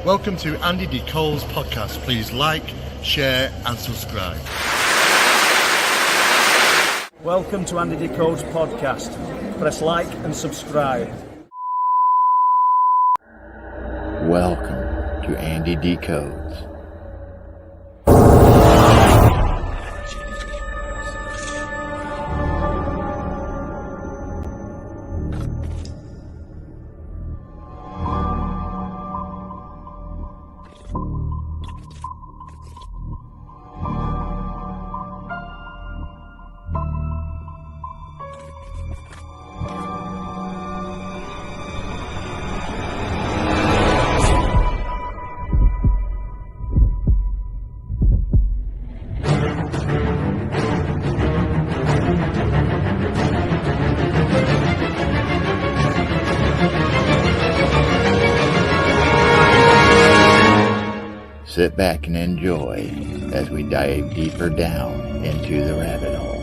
Welcome to Andy D. Cole's podcast. Please like, share and subscribe. Welcome to Andy D. Cole's podcast. Press like and subscribe. Welcome to Andy Decodes. Sit back and enjoy as we dive deeper down into the rabbit hole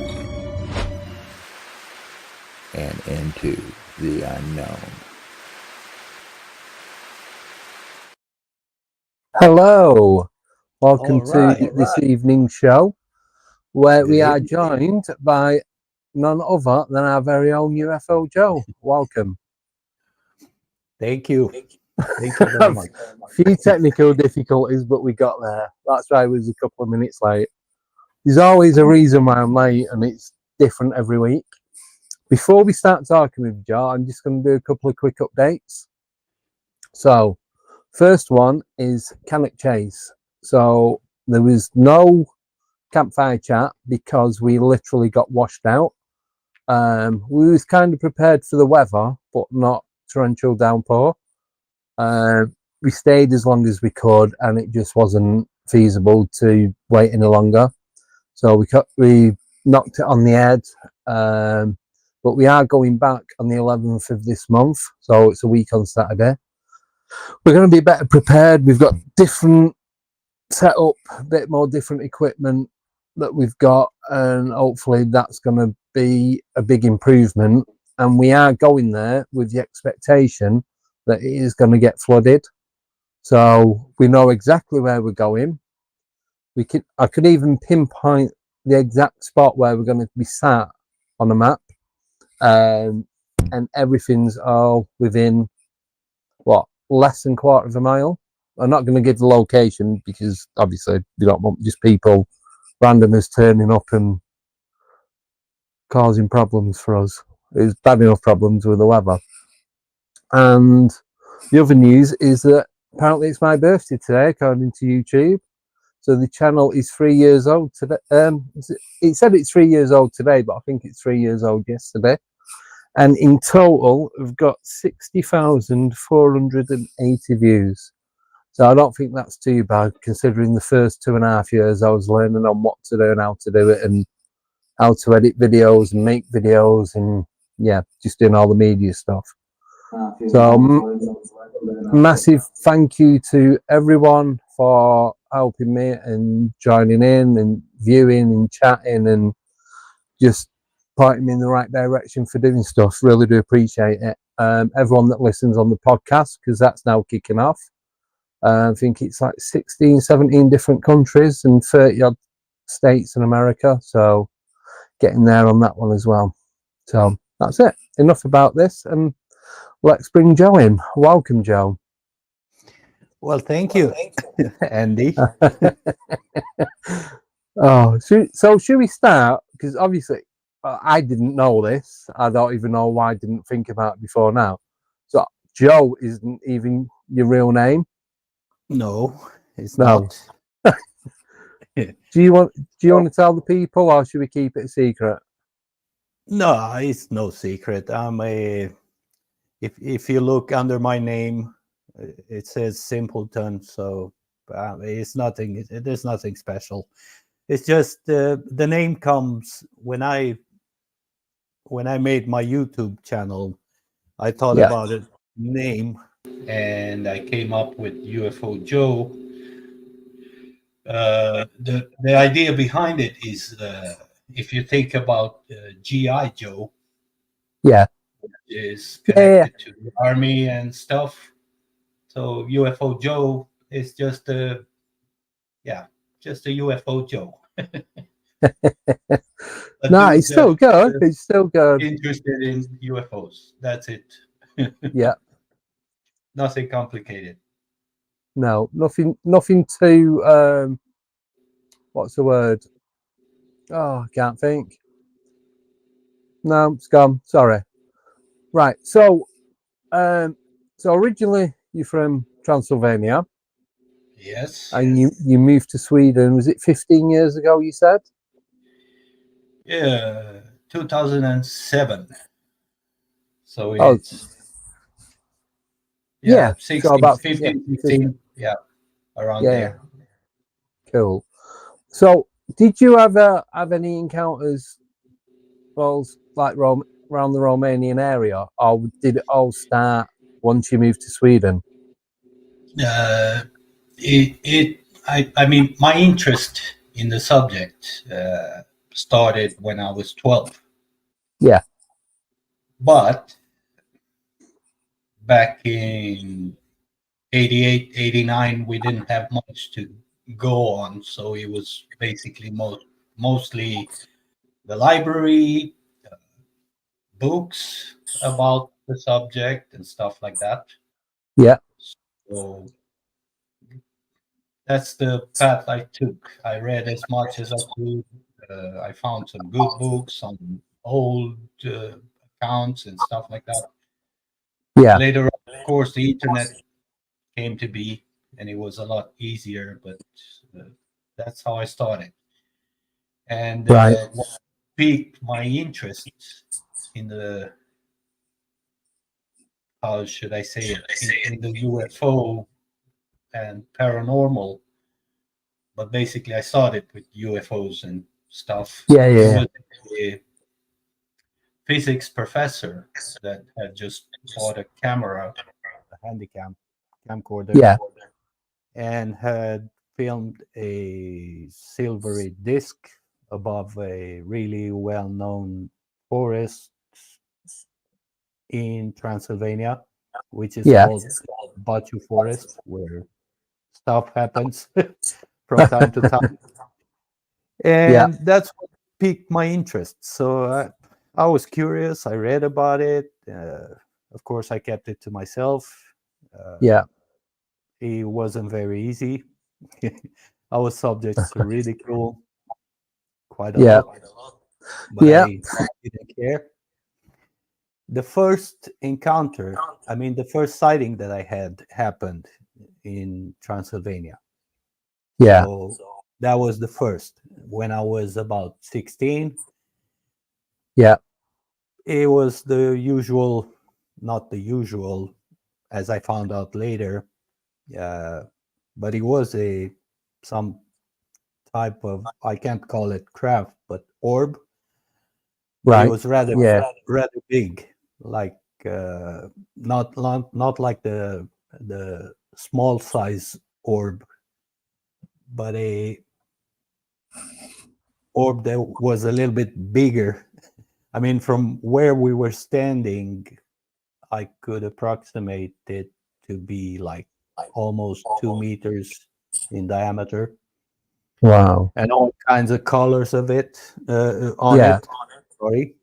and into the unknown. Hello, welcome to this evening's show, where we are joined by none other than our very own UFO Joe. Welcome. Thank you. Thank you very much. Few technical difficulties, but we got there. That's why I was a couple of minutes late. There's always a reason why I'm late, and it's different every week. Before we start talking with Joe, I'm just going to do a couple of quick updates. So, first one is Cannock Chase. So, there was no campfire chat because we literally got washed out. We was kind of prepared for the weather, but not torrential downpour. We stayed as long as we could, and it just wasn't feasible to wait any longer. So we knocked it on the head. But we are going back on the 11th of this month, so it's a week on Saturday. We're going to be better prepared. We've got different setup, a bit more different equipment that we've got, and hopefully that's going to be a big improvement. And we are going there with the expectation that it is going to get flooded. So we know exactly where we're going. I could even pinpoint the exact spot where we're going to be sat on a map. And everything's all within, less than a quarter of a mile. I'm not going to give the location because obviously we don't want just people, randomers turning up and causing problems for us. It's bad enough problems with the weather. And the other news is that apparently it's my birthday today, according to YouTube. So the channel is 3 years old today. It said it's 3 years old today, but I think it's 3 years old yesterday. And in total, we've got 60,480 views. So I don't think that's too bad, considering the first 2.5 years I was learning on what to do and how to do it, and how to edit videos and make videos, and just doing all the media stuff. So massive thank you to everyone for helping me and joining in and viewing and chatting and just pointing me in the right direction for doing stuff. Really do appreciate it. Everyone that listens on the podcast, because that's now kicking off. I think it's like 16, 17 different countries and 30 odd states in America. So getting there on that one as well. So that's it. Enough about this. And let's bring Joe in. Welcome, Joe. Well, thank you, Andy. So should we start? Because obviously I didn't know this. I don't even know why I didn't think about it before now. So Joe isn't even your real name? No, it's not. Do you want to tell the people, or should we keep it a secret? No, it's no secret. If you look under my name, it says Simpleton. So it's nothing. There's nothing special. It's just the name comes when I made my YouTube channel. I thought about a name, and I came up with UFO Joe. The idea behind it is, if you think about G.I. Joe, is connected to the army and stuff. So UFO Joe It's just a UFO Joe. A No, dude it's still good. It's still good. interested in UFOs. That's it. Yeah. Nothing complicated. No, nothing too. What's the word? Oh, I can't think. No, it's gone. Sorry. Right. So originally you're from Transylvania, Yes. and you moved to Sweden. Was it 15 years ago? You said. Yeah, 2007. So Oh, it's yeah. So 16, about 15, 15. 16. Yeah, around Yeah. there. Cool. So, did you ever have any encounters, well, like around the Romanian area, or did it all start once you moved to Sweden? Uh, I mean, my interest in the subject started when I was 12. Yeah. But back in 88, 89, we didn't have much to go on. So it was basically mostly the library, books about the subject and stuff like that. Yeah. So that's the path I took. I read as much as I could. I found some good books, some old accounts and stuff like that. Yeah. Later on, of course, the internet came to be, and it was a lot easier. But uh, that's how I started. And Right. what piqued my interest in the, how should I say it, in the UFO and paranormal. But basically, I started with UFOs and stuff. Yeah. There Yeah. was a physics professor that had just bought a camera, a camcorder, Yeah. and had filmed a silvery disc above a really well-known forest in Transylvania, which is Yeah. called Bachu Forest, where stuff happens from time to time. Yeah. And that's what piqued my interest. So I was curious. I read about it. Of course, I kept it to myself. Yeah. It wasn't very easy. I was subject to ridicule quite a Yeah. lot, but Yeah. I didn't care. The first encounter, I mean, the first sighting that I had happened in Transylvania. Yeah. So that was the first when I was about 16. Yeah. It was the usual, not the usual, as I found out later, but it was some type of, I can't call it craft, but orb. But it Right. was rather Yeah. rather big, like not like the small size orb, but a orb that was a little bit bigger. I mean, from where we were standing, I could approximate it to be like almost 2 meters in diameter, Wow. and all kinds of colors of it on Yeah. it. Sorry,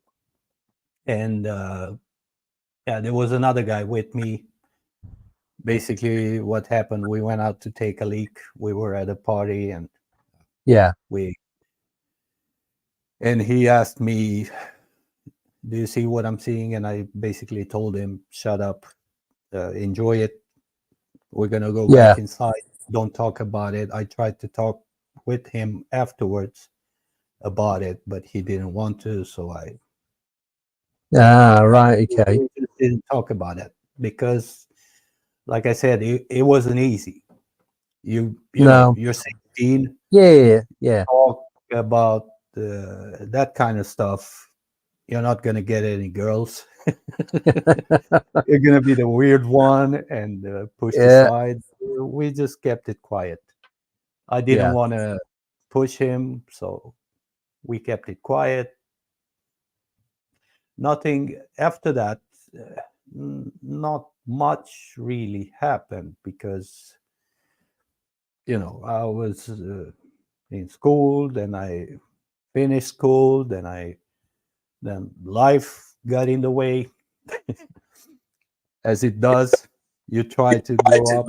and yeah, there was another guy with me. Basically, what happened? We went out to take a leak. We were at a party, and Yeah. he asked me, "Do you see what I'm seeing?" And I basically told him, "Shut up, enjoy it. We're gonna go Yeah. back inside. Don't talk about it." I tried to talk with him afterwards about it, but he didn't want to, so I Right. Okay. just didn't talk about it because, like I said, it wasn't easy. You know, No. you're 16, Yeah. Yeah. talk about that kind of stuff. You're not gonna get any girls. You're gonna be the weird one and pushed Yeah. aside. We just kept it quiet. I didn't Yeah. want to push him, so we kept it quiet. Nothing after that. Not much really happened because I was in school, then I finished school, then life got in the way, as it does. You try to grow up,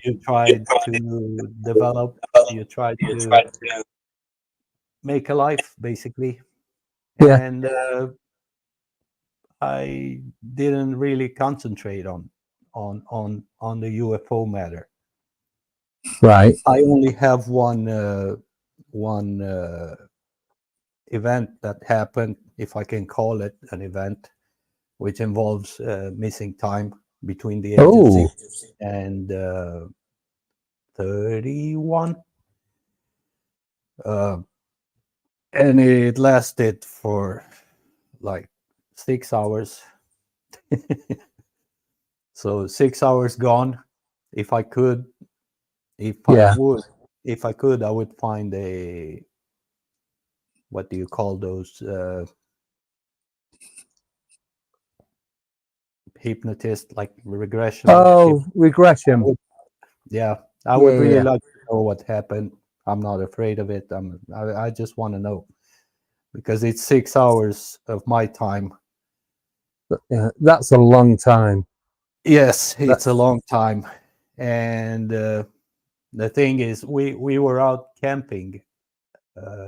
you try to develop, you try to make a life, basically. Yeah. And I didn't really concentrate on the UFO matter. Right. I only have one event that happened, if I can call it an event, which involves missing time between the age of Oh. 6 and 31. Uh, and it lasted for like 6 hours. So 6 hours gone. If I could, if I Yeah. would, if I could, I would find a, what do you call those? Hypnotist, like regressional. Oh, regression. Yeah, I Yeah, would yeah, really yeah. like to know what happened. I'm not afraid of it. I just want to know, because it's 6 hours of my time. Yeah, that's a long time. Yes, That, it's a long time. And the thing is, we were out camping.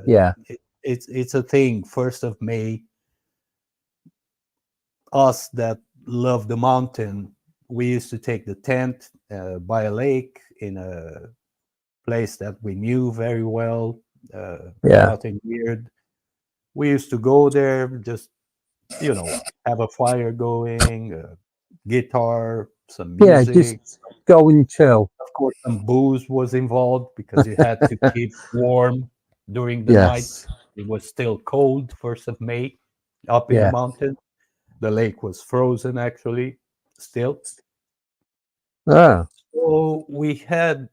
yeah. It's a thing. 1st of May, us that love the mountain, we used to take the tent by a lake in a place that we knew very well. Yeah. Nothing weird. We used to go there, just have a fire going, guitar, some Yeah. Just music. go and chill. Of course, some booze was involved because you had to keep warm during the night. Yes. It was still cold, 1st of May, up in the Yeah. mountain. The lake was frozen, actually, still. Ah. So we had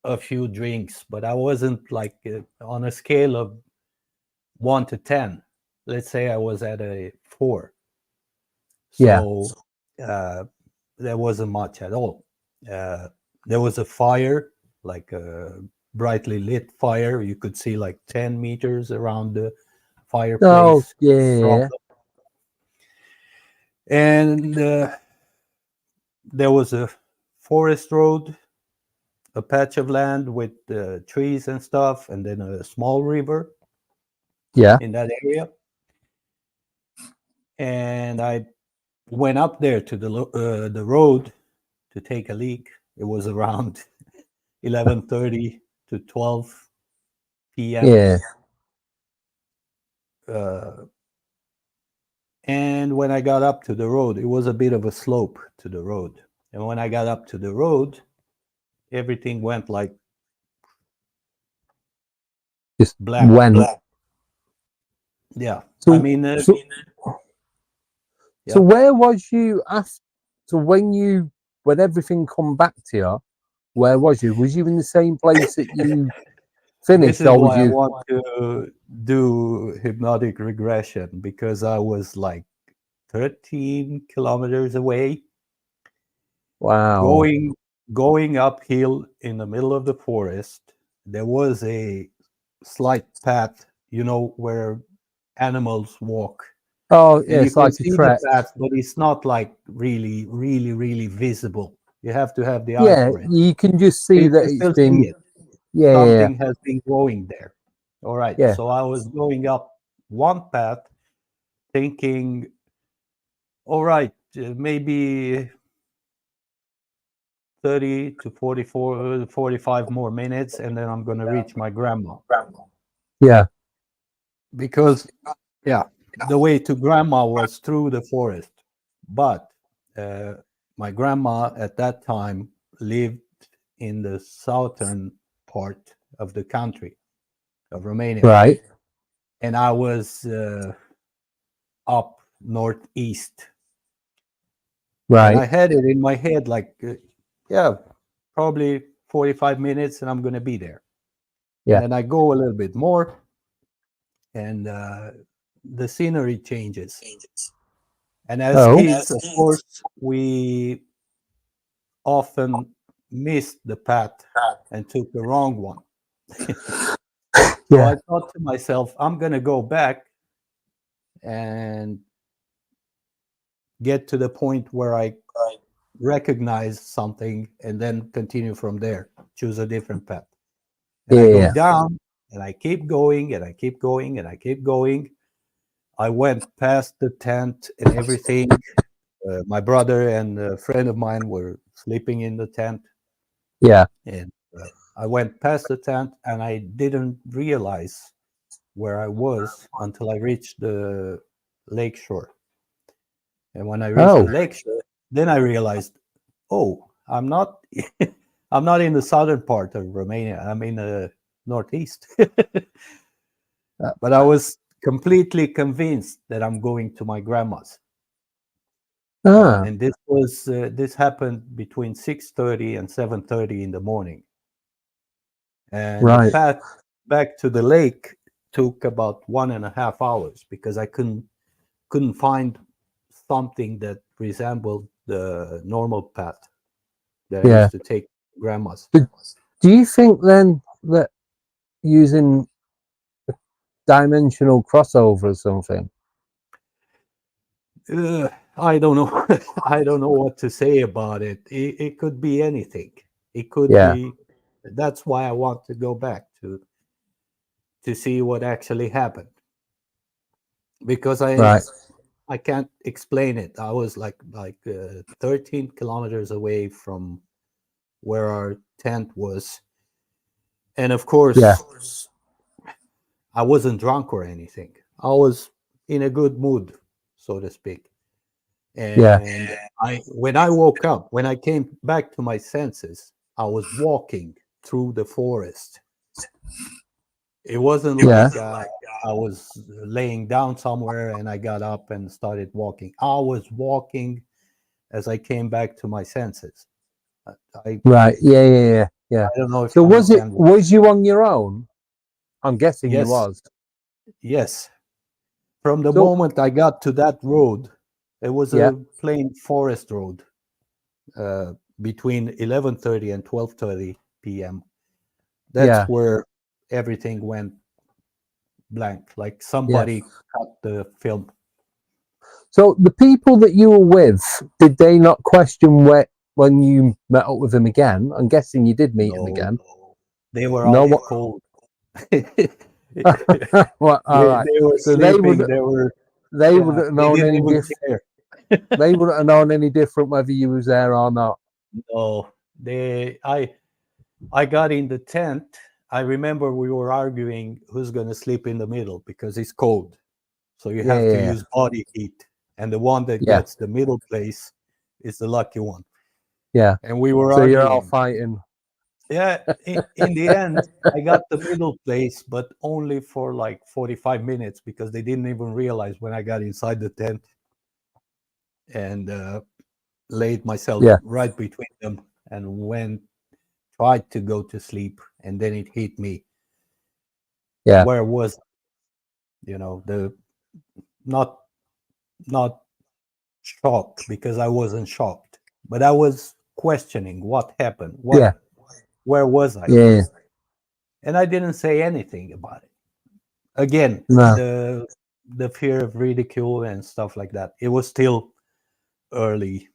a few drinks, but I wasn't like on a scale of 1 to 10. Let's say I was at a 4. Yeah. So uh, there wasn't much at all. Uh, there was a fire, like a brightly lit fire. You could see like 10 meters around the Oh, fireplace from yeah. and there was a forest road, a patch of land with trees and stuff, and then a small river Yeah. in that area. And I went up there to the road to take a leak. It was around 11:30 to 12 p.m. Yeah. Uh, and when I got up to the road, it was a bit of a slope to the road. And when I got up to the road, everything went like Just black. when. Yeah. So, I mean, so, yeah. so where was you after? So when everything come back to you, where was you? Was you in the same place that you This finished, is or was why I you? want to do hypnotic regression, because I was like 13 kilometers away, Wow. going uphill in the middle of the forest. There was a slight path, where animals walk, Oh, and yeah. you It's can like a see the trek. path, but it's not like really, really, really visible. You have to have the eye Yeah, for it. you can just But see you that can it's still see been. it. Yeah, yeah, Something has been growing there. All right. yeah. So I was going up one path thinking, all right, maybe 30 to 44, 45 more minutes, and then I'm going to reach my grandma. Yeah. Because, yeah, the way to grandma was through the forest. But my grandma at that time lived in the southern part of the country of Romania. Right. And I was up northeast. And I Right. had it in my head like, yeah, probably 45 minutes and I'm going to be there. And Yeah. then I go a little bit more and the scenery changes. And as Oh. kids, of course, we often missed the path and took the wrong one. So Yeah. I thought to myself, I'm going to go back and get to the point where I recognize something and then continue from there, choose a different path. And I go down and I keep going and I keep going and I keep going. I went past the tent and everything. My brother and a friend of mine were sleeping in the tent. Yeah. And I went past the tent and I didn't realize where I was until I reached the lake shore. And when I reached the lake shore, then I realized, oh, I'm not I'm not in the southern part of Romania. I'm in the northeast. But I was completely convinced that I'm going to my grandma's. And this happened between 6:30 and 7:30 in the morning. And the path back to the lake took about 1.5 hours because I couldn't find something that resembled the normal path that I used to take to grandma's. Do you think then that using a dimensional crossover or something? I don't know. I don't know what to say about it. It could be anything. It could be. That's why I want to go back to see what actually happened, because I can't explain it. I was like 13 kilometers away from where our tent was, and of course, I wasn't drunk or anything. I was in a good mood, so to speak. And when I woke up, when I came back to my senses, I was walking through the forest. It wasn't like I was laying down somewhere and I got up and started walking. I was walking as I came back to my senses. Yeah. I don't know if so was you on your own? I'm guessing you was. Yes. From the moment I got to that road, it was a plain forest road between 11:30 and 12:30 p.m. That's where everything went blank, like somebody cut the film. So the people that you were with, did they not question when you met up with them again? I'm guessing you did meet them again. They were all cold. Well, all right. They were sleeping. They wouldn't have known any different. They wouldn't have known any different whether you was there or not. No, I got in the tent. I remember we were arguing who's going to sleep in the middle because it's cold. So you have to use body heat. And the one that gets the middle place is the lucky one. Yeah. And we were arguing. So you're all fighting. Yeah. In the end, I got the middle place, but only for like 45 minutes because they didn't even realize when I got inside the tent and laid myself right between them and tried to go to sleep, and then it hit me. Yeah. Where was, the not shocked because I wasn't shocked, but I was questioning what happened. Where was I? Yeah. And I didn't say anything about it. Again, the fear of ridicule and stuff like that. It was still early.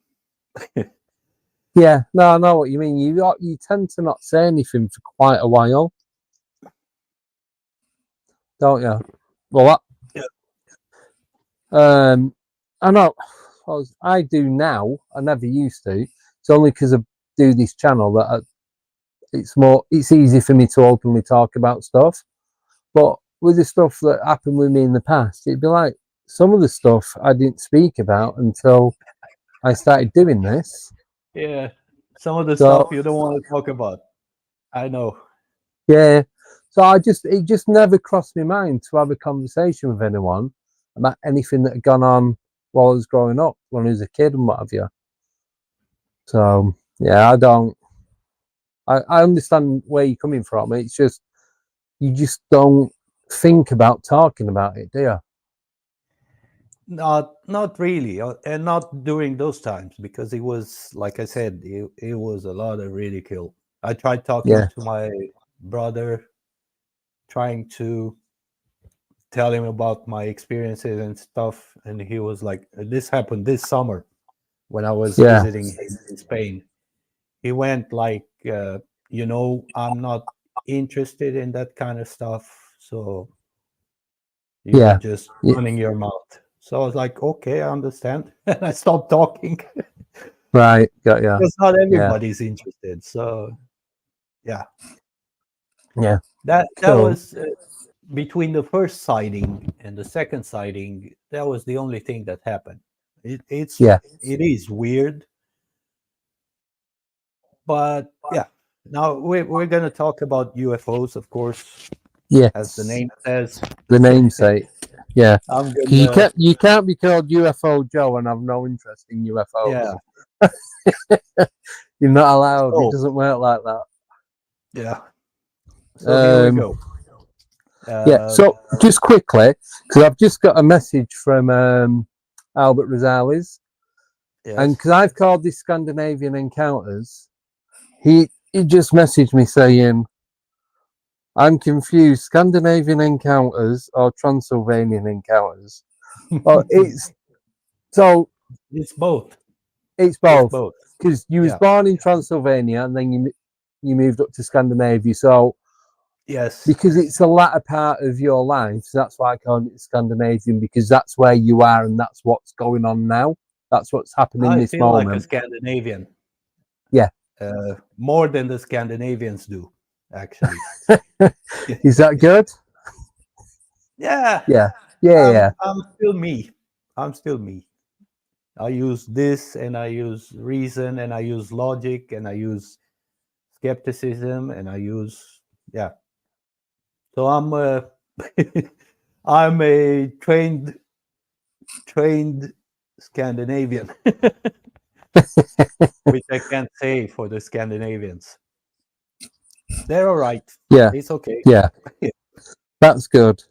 Yeah, no, I know what you mean. You tend to not say anything for quite a while, don't you? Well, I know. I do now. I never used to. It's only because I do this channel that it's easy for me to openly talk about stuff. But with the stuff that happened with me in the past, it'd be like some of the stuff I didn't speak about until I started doing this. Yeah, some of the stuff you don't want to talk about. I know. Yeah, so it just never crossed my mind to have a conversation with anyone about anything that had gone on while I was growing up, when I was a kid and what have you. So yeah, I understand where you're coming from. It's just you just don't think about talking about it, do you? Not really, and not during those times, because it was, like I said, it was a lot of ridicule. I tried talking Yeah. to my brother, trying to tell him about my experiences and stuff, and he was like, "This happened this summer when I was Yeah. visiting him in Spain." He went like, I'm not interested in that kind of stuff, so you're Yeah. just Yeah. running your mouth. So I was like, okay, I understand. And I stopped talking Right. Got ya. because not Yeah. everybody's interested. So yeah, Yeah. that Cool. was between the first sighting and the second sighting. That was the only thing that happened. Yeah. It is weird, but yeah. Now we're gonna talk about UFOs, of course, as the Yes. name says. The namesake. Yeah. I'm 'Cause you gonna, can't be called UFO Joe and have no interest in UFOs. yeah. You're not allowed. It So doesn't work like that. yeah. So here we go. Yeah. So just quickly, because I've just got a message from Albert Rosales, and Yes. because I've called this Scandinavian Encounters, he just messaged me saying, "I'm confused. Scandinavian Encounters or Transylvanian Encounters?" Well, it's so It's both. it's It's both both. because you was Yeah. born in Transylvania and then you moved up to Scandinavia. So Yes. because it's the latter part of your life, so that's why I call it Scandinavian, because that's where you are and that's what's going on now. That's what's happening I this feel like a moment. Scandinavian. Yeah. More than the Scandinavians do, actually. Is that good? Yeah. Yeah. Yeah. I'm still me. I'm still me. I use this, and I use reason, and I use logic, and I use skepticism, and I use, yeah. So I'm a trained Scandinavian, which I can't say for the Scandinavians. They're all right. Yeah. It's okay. Yeah. That's good.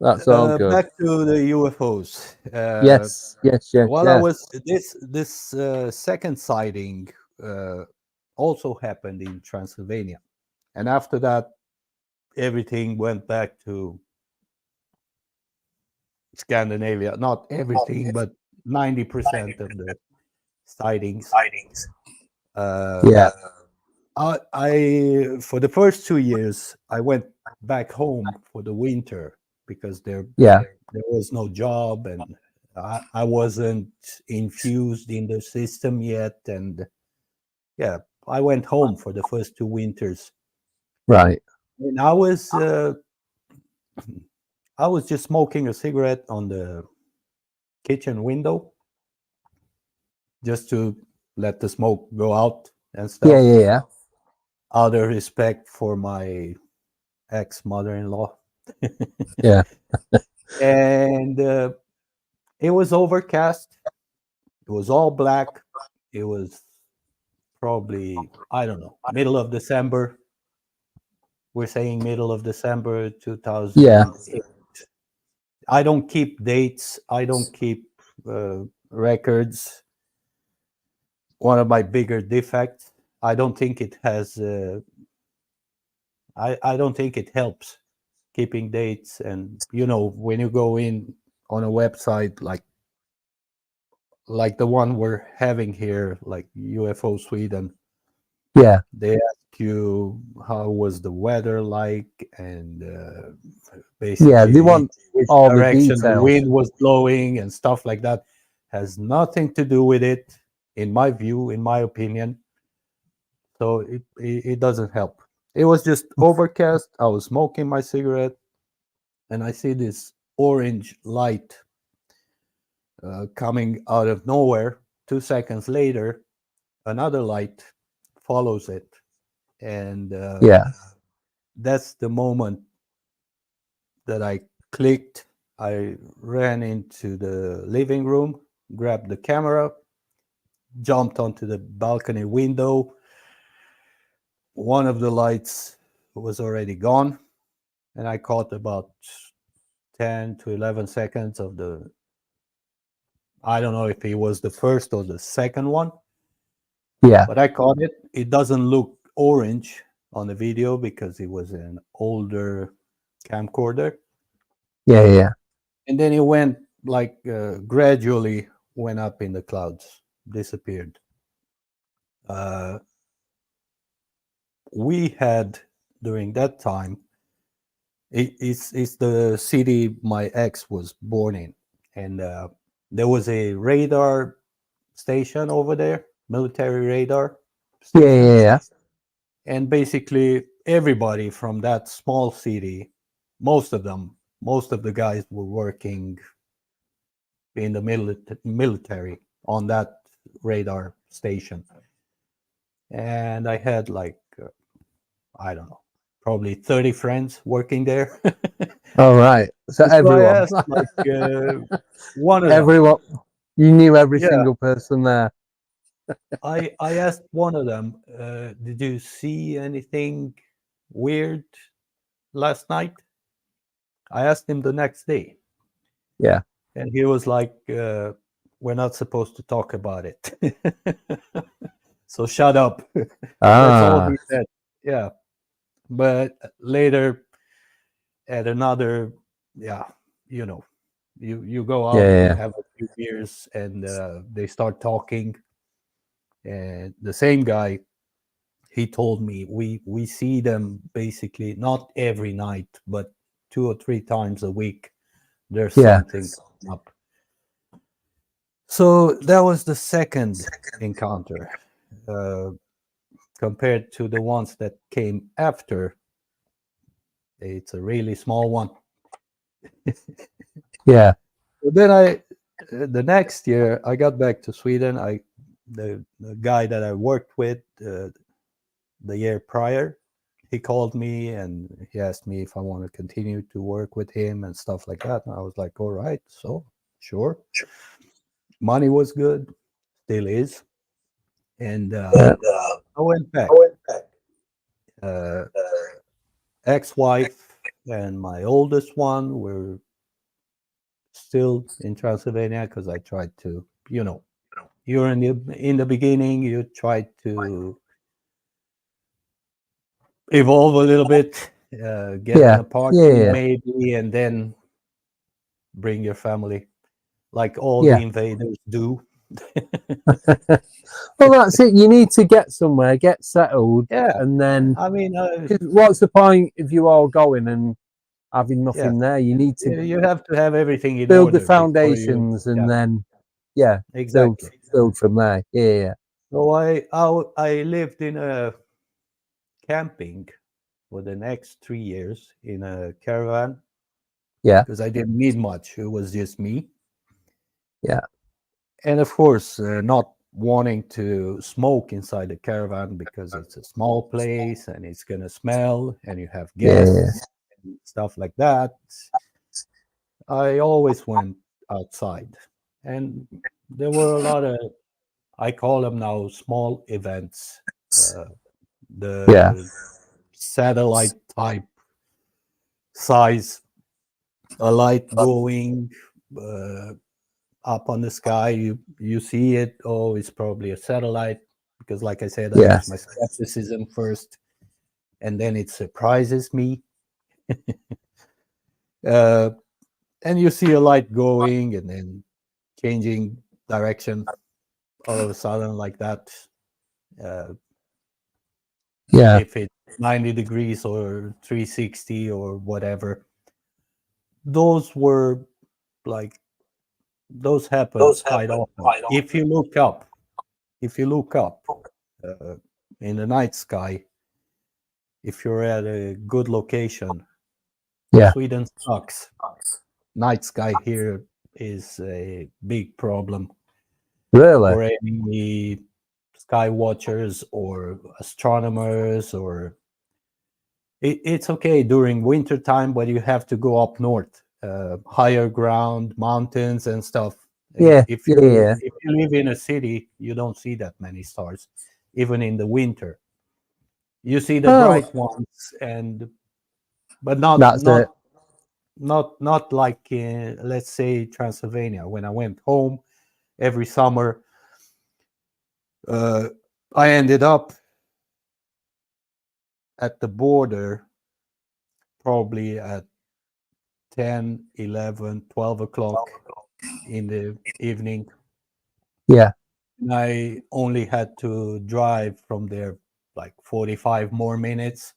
That's all good. Back to the UFOs. Yes. Yes. Yes. While I Yes. was this second sighting also happened in Transylvania, and after that, everything went back to Scandinavia. Not everything, but 90% of the sightings. Yeah. I for the first 2 years, I went back home for the winter because Yeah. there was no job, and I wasn't infused in the system yet. And yeah, I went home for the first 2 winters. Right. And I was just smoking a cigarette on the kitchen window just to let the smoke go out and Yeah. stuff. Yeah. Yeah. Out of respect for my ex-mother-in-law. Yeah. And it was overcast. It was all black. It was probably, I don't know, middle of December. We're saying middle of December 2008. I don't keep dates. I don't keep records. One of my bigger defects. I don't think it has. I don't think it helps keeping dates. And when you go in on a website like the one we're having here, like UFO Sweden, Yeah. they ask you how was the weather like, and basically Yeah. They want which all the direction the details. wind was blowing and stuff like that. Has nothing to do with it, in my view, in my opinion. So it doesn't help. It was just overcast. I was smoking my cigarette, and I see this orange light coming out of nowhere. 2 seconds later, another light follows it, and Yeah. that's the moment that I clicked. I ran into the living room, grabbed the camera, jumped onto the balcony window. One of the lights was already gone, and I caught about 10 to 11 seconds of the I don't know if he was the first or the second one, Yeah. but I caught it. It doesn't look orange on the video because it was an older camcorder. Yeah. Yeah. And then it went like gradually went up in the clouds, disappeared. We had during that time, it's the city my ex was born in, and there was a radar station over there, military radar Yeah. station, Yeah. Yeah. and basically everybody from that small city, most of the guys were working in the military on that radar station. And I had like I don't know, probably 30 friends working there. All right. So So I everyone, asked like one of them. everyone, you knew every Yeah, single person there. I asked one of them, did you see anything weird last night? I asked him the next day, Yeah. and he was like, we're not supposed to talk about it. So shut up. That's all Ah. he said. Yeah. But later at another, yeah, you know, you go Yeah. out, you Yeah. have a few beers, and they start talking. And the same guy, he told me we see them basically not every night, but 2 or 3 times a week. There's Yeah. something up. So that was the second encounter. Uh, Compared to the ones that came after, it's a really small one. Yeah. Then the next year, I got back to Sweden. The guy that I worked with the year prior, he called me and he asked me if I want to continue to work with him and stuff like that. And I was like, all right, so sure. Money was good, still is. And Yeah. I went back. Uh, Ex-wife and my oldest one were still in Transylvania because I tried to, you're in the beginning, you try to evolve a little bit, get an Yeah. apartment Yeah. maybe, and then bring your family, like all the Yeah. invaders do. Well, that's it. You need to get somewhere, get settled, Yeah, and then I mean, 'cause what's the point if you all going and having yeah, nothing there? You need to you have to have everything in build the order before you. foundations, and Yeah, then yeah, build exactly. build from there. Yeah. So I lived in a camping for the next 3 years in a caravan Yeah. because I didn't need much. It was just me. Yeah. And of course, not wanting to smoke inside the caravan because it's a small place and it's going to smell and you have Yeah. guests and stuff like that. I always went outside. And there were a lot of, I call them now small events. Uh, Yeah. the satellite type size, a light going up on the sky. You see it. Oh, it's probably a satellite because, like I said, I Yeah. use my skepticism first, and then it surprises me. uh, and you see a light going and then changing direction all of a sudden, like that. Uh, Yeah. if it's 90 degrees or 360 or whatever, those were like those happen quite often. If you look up uh, in the night sky, if you're at a good location, Yeah. Sweden sucks. Night sky here is a big problem Really? for any sky watchers or astronomers. Or it's okay during winter time, but you have to go up north, higher ground, mountains and stuff. Yeah. If Yeah. you live in a city, you don't see that many stars, even in the winter. You see the Oh, bright ones, but not that's it. not not not like in, let's say, Transylvania. When I went home, every summer. I ended up at the border probably at 10, 11, 12 o'clock in the evening. Yeah. And I only had to drive from there like 45 more minutes.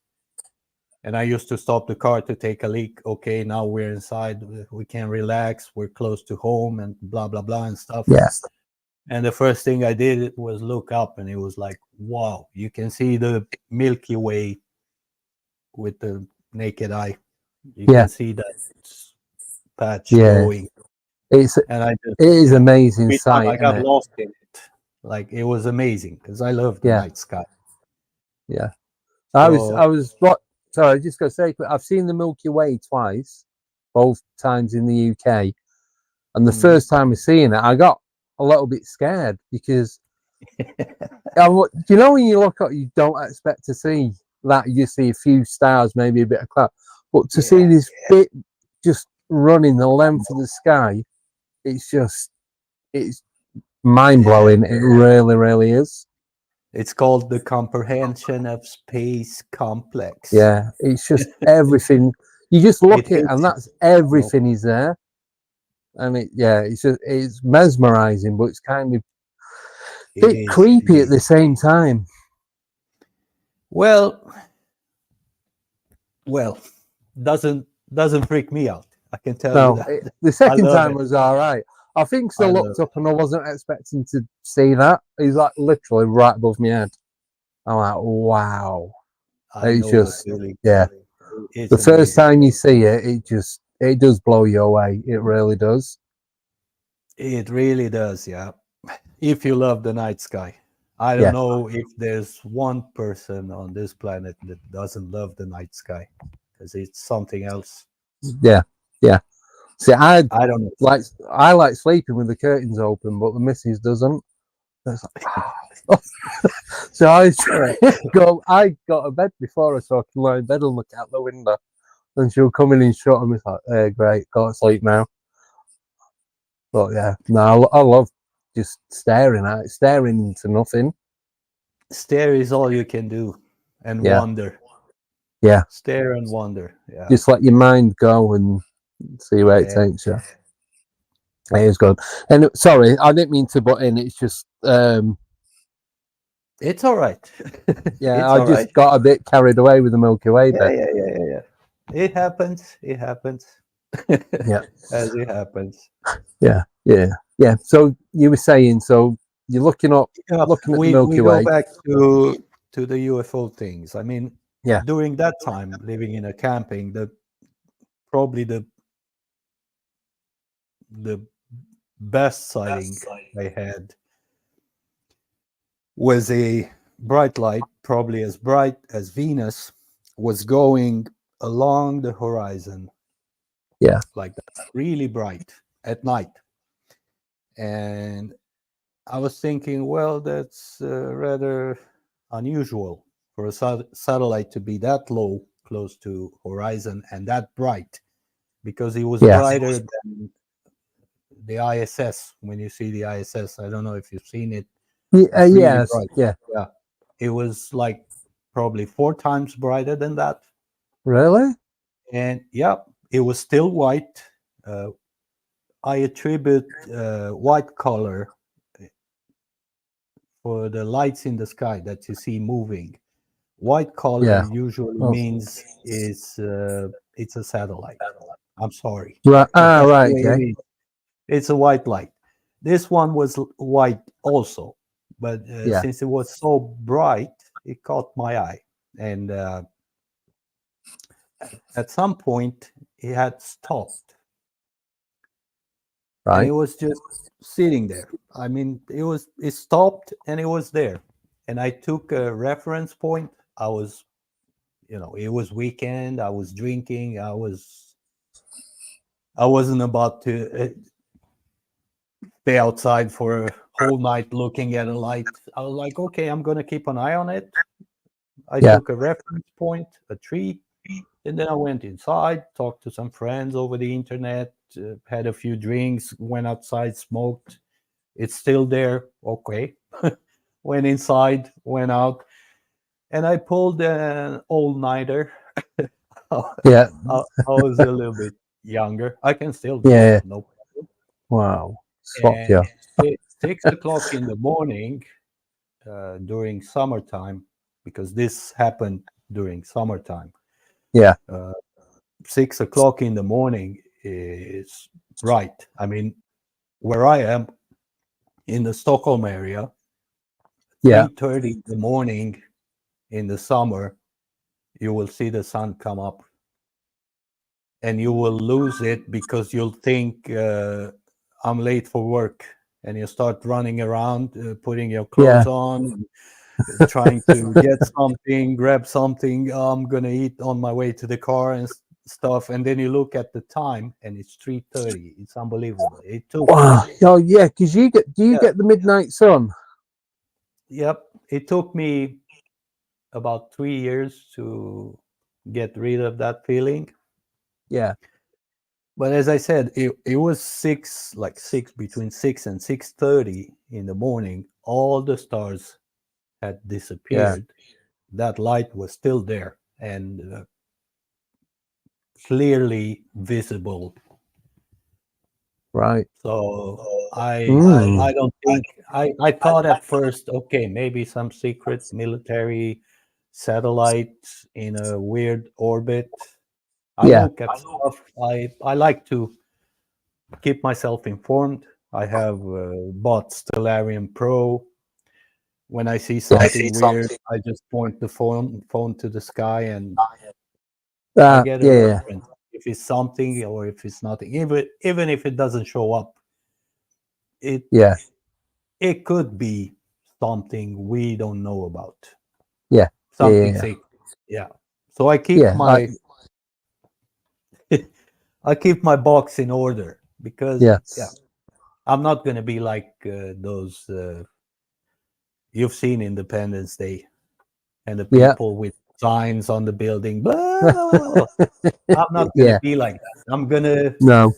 And I used to stop the car to take a leak. Okay, now we're inside. We can relax. We're close to home and blah, blah, blah and stuff. Yeah. And the first thing I did was look up, and it was like, wow, you can see the Milky Way with the naked eye. You can see that patch glowing. It is amazing every time sight. I got lost in it. Like, it was amazing because I love the night sky. Yeah. So, I was sorry, I just got to say, I've seen the Milky Way twice, both times in the UK. And the first time I seen it, I got a little bit scared because you know, when you look up, you don't expect to see that. You see a few stars, maybe a bit of cloud, but to see this bit just running the length of the sky, it's mind blowing. It really, really is. it's called the comprehension of space complex. Yeah, it's just everything. You just look at it, and that's everything is there. And it's mesmerizing, but it's kind of bit creepy at the same time. Well, doesn't freak me out. I can tell you that. The second time was all right. I think I looked up and I wasn't expecting to see that. He's like literally right above my head. I'm like, wow. It's just, it's the first time you see it, it does blow you away. It really does. It really does, yeah. If you love the night sky. I don't know if there's one person on this planet that doesn't love the night sky, because it's something else. Yeah. See, I don't know. I like sleeping with the curtains open, but the missus doesn't. So I got to bed before so I can lie in bed and look out the window. And she'll come in and shut them. It's like, hey, great, go to sleep now. But yeah, no, I love just staring into nothing. Stare is all you can do, and wonder. Yeah. Stare and wonder. Yeah. Just let your mind go and see where it takes you. It is good. And sorry, I didn't mean to butt in. It's just it's all right. Yeah, I just got a bit carried away with the Milky Way. Yeah. It happens. Yeah. As it happens. Yeah. So you were saying, so you're looking at the Milky Way. We go back to the UFO things. I mean, during that time, living in a camping, probably the best sighting I had was a bright light, probably as bright as Venus, was going along the horizon. Yeah. Like that, really bright at night. And I was thinking, well, that's rather unusual for a satellite to be that low, close to horizon, and that bright, because it was brighter than the ISS. When you see the ISS, I don't know if you've seen it. Yes. Yeah. It was like probably 4 times brighter than that. Really? And it was still white. I attribute white color for the lights in the sky that you see moving. White color usually means it's a satellite. I'm sorry. Right. Right. Okay. It's a white light. This one was white also, but since it was so bright, it caught my eye. And at some point, it had stopped. Right. And it was just sitting there. I mean, it stopped and it was there. And I took a reference point. I was, it was weekend. I was drinking. I wasn't about to stay outside for a whole night looking at a light. I was like, okay, I'm going to keep an eye on it. I took a reference point, a tree, and then I went inside, talked to some friends over the internet, had a few drinks, went outside, smoked. It's still there. Okay. Went inside, went out, and I pulled an all-nighter. Yeah. I was a little bit younger. I can still do Yeah. it. No problem. Wow. Swap And you. 6 o'clock in the morning during summertime, because this happened during summertime. Yeah. 6 o'clock in the morning is right. I mean, where I am in the Stockholm area, Yeah. 3:30 in the morning in the summer, you will see the sun come up, and you will lose it because you'll think I'm late for work, and you start running around, putting your clothes Yeah. on, trying to get something, grab something. I'm gonna eat on my way to the car and stuff, and then you look at the time, and it's 3:30. It's unbelievable. It took Wow. Oh yeah, because do you Yeah. get the midnight sun? Yep, it took me about 3 years to get rid of that feeling. Yeah. But as I said, it was between 6 and 6:30 in the morning. All the stars had disappeared. That light was still there and clearly visible. Right. So I Mm. I don't think I thought at first, okay, maybe some secret military satellite in a weird orbit. I Yeah. look at stuff. I like to keep myself informed. I have bought Stellarium Pro. When I see something weird, I just point the phone to the sky, and I get a Yeah. reference if it's something or if it's nothing. Even if it doesn't show up, it Yeah. it could be something we don't know about. Yeah. Something Yeah. safe. Yeah. So I keep Yeah. my I keep my box in order because Yes. I'm not gonna be like those you've seen Independence Day and the Yeah. people with signs on the building. Blah, blah, blah, blah. I'm not gonna Yeah. be like that. I'm gonna No.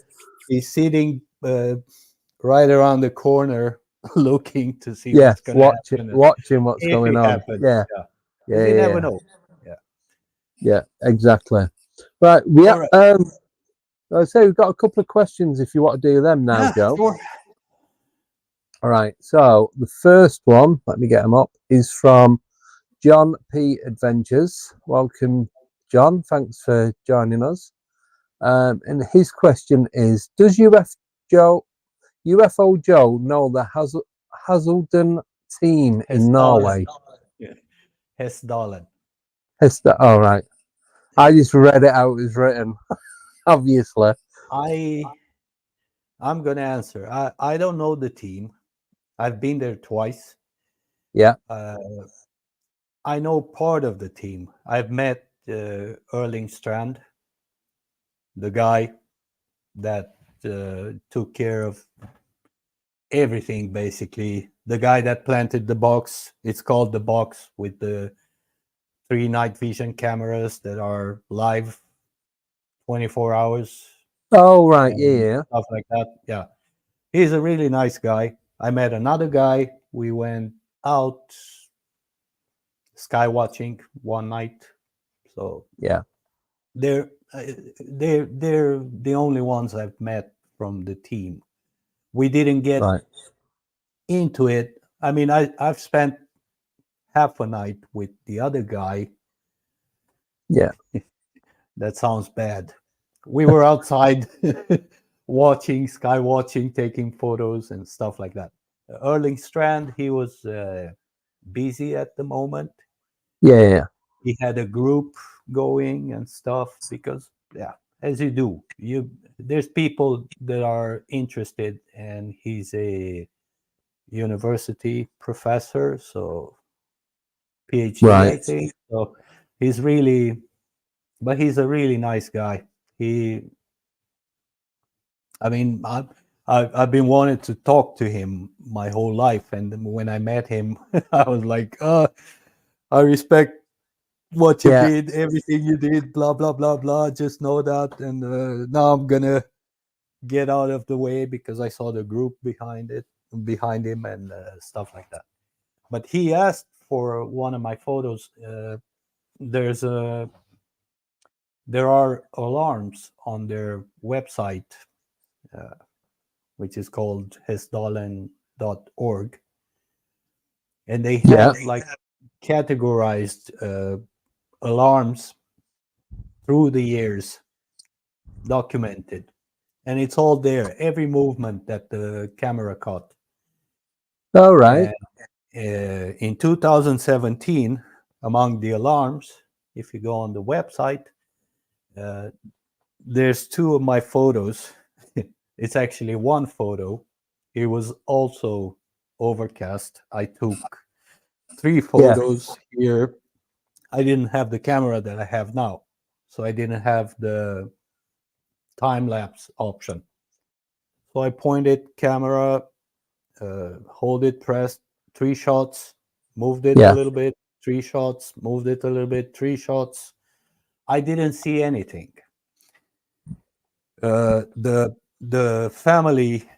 be sitting right around the corner, looking to see Yeah. what's gonna happen Watching what's if going it on. happens. Yeah. Yeah, Yeah. because you never Yeah. know. Yeah. Yeah. Exactly. Right. All right. I say we've got a couple of questions if you want to do them now, Yeah, Joe. sure. All right. So the first one, let me get them up, is from John P. Adventures. Welcome, John. Thanks for joining us. And his question is: does UFO Joe know the Hazelden team in Norway? Yeah. Hesdalen. All right. I just read it out as written. Obviously. I'm gonna answer. I don't know the team. I've been there twice. Yeah. I know part of the team. I've met Erling Strand, the guy that took care of everything, basically. The guy that planted the box. It's called the box, with the 3 night vision cameras that are live 24 hours. Oh right. And Yeah. stuff like that. Yeah. He's a really nice guy. I met another guy. We went out sky watching one night. So Yeah. they're the only ones I've met from the team. We didn't get Right. into it. I mean, I've spent half a night with the other guy. Yeah. That sounds bad. We were outside watching, sky watching, taking photos and stuff like that. Erling Strand, he was busy at the moment. Yeah. He had a group going and stuff because, yeah, as you do, there's people that are interested, and he's a university professor, so PhD, I Right. think. So he's really, but he's a really nice guy. I mean, I've been wanting to talk to him my whole life, and when I met him, I was like, I respect what you Yeah. did, everything you did, blah blah blah blah. Just know that, and now I'm gonna get out of the way because I saw the group behind it. behind him and stuff like that. But he asked for one of my photos. There are alarms on their website, which is called hesdalen.org, and they have like categorized alarms through the years, documented, and it's all there, every movement that the camera caught. All right. In 2017, among the alarms, if you go on the website, there's two of my photos. It's actually one photo. It was also overcast. I took 3 photos here. I didn't have the camera that I have now, so I didn't have the time-lapse option. So I pointed camera, hold it pressed, 3 shots, moved it a little bit, 3 shots, moved it a little bit, 3 shots. I didn't see anything. The family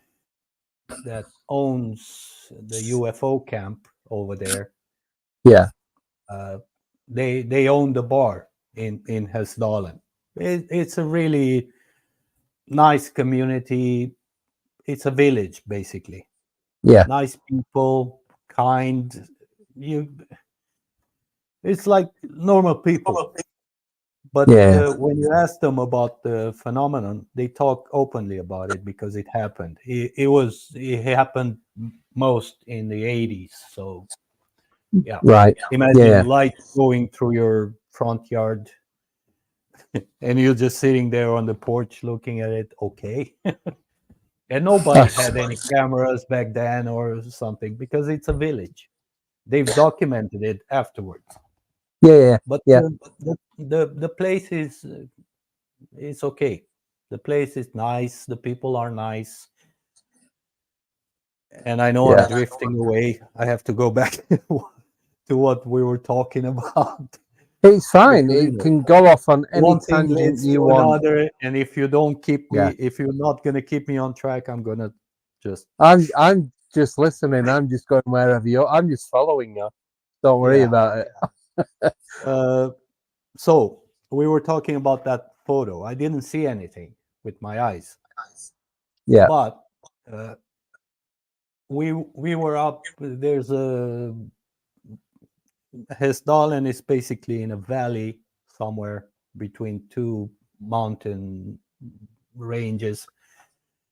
that owns the UFO camp over there, they own the bar in Hesdalen. It's a really nice community. It's a village, basically. Nice people, kind. It's like normal people. But when you ask them about the phenomenon, they talk openly about it because it happened. It happened most in the 80s. So imagine light going through your front yard, and you're just sitting there on the porch looking at it. Okay. And nobody had any cameras back then or something because it's a village. They've documented it afterwards. But the place is okay. The place is nice. The people are nice. And I know I'm drifting away. I have to go back to what we were talking about. It's fine. It can go off on any tangent you want. Another, and if you don't keep me, if you're not going to keep me on track, I'm going to just... I'm just listening. I'm just going wherever you're... I'm just following you. Don't worry about it. So we were talking about that photo. I didn't see anything with my eyes. But we were up. There's a... Hesdalen is basically in a valley somewhere between 2 mountain ranges,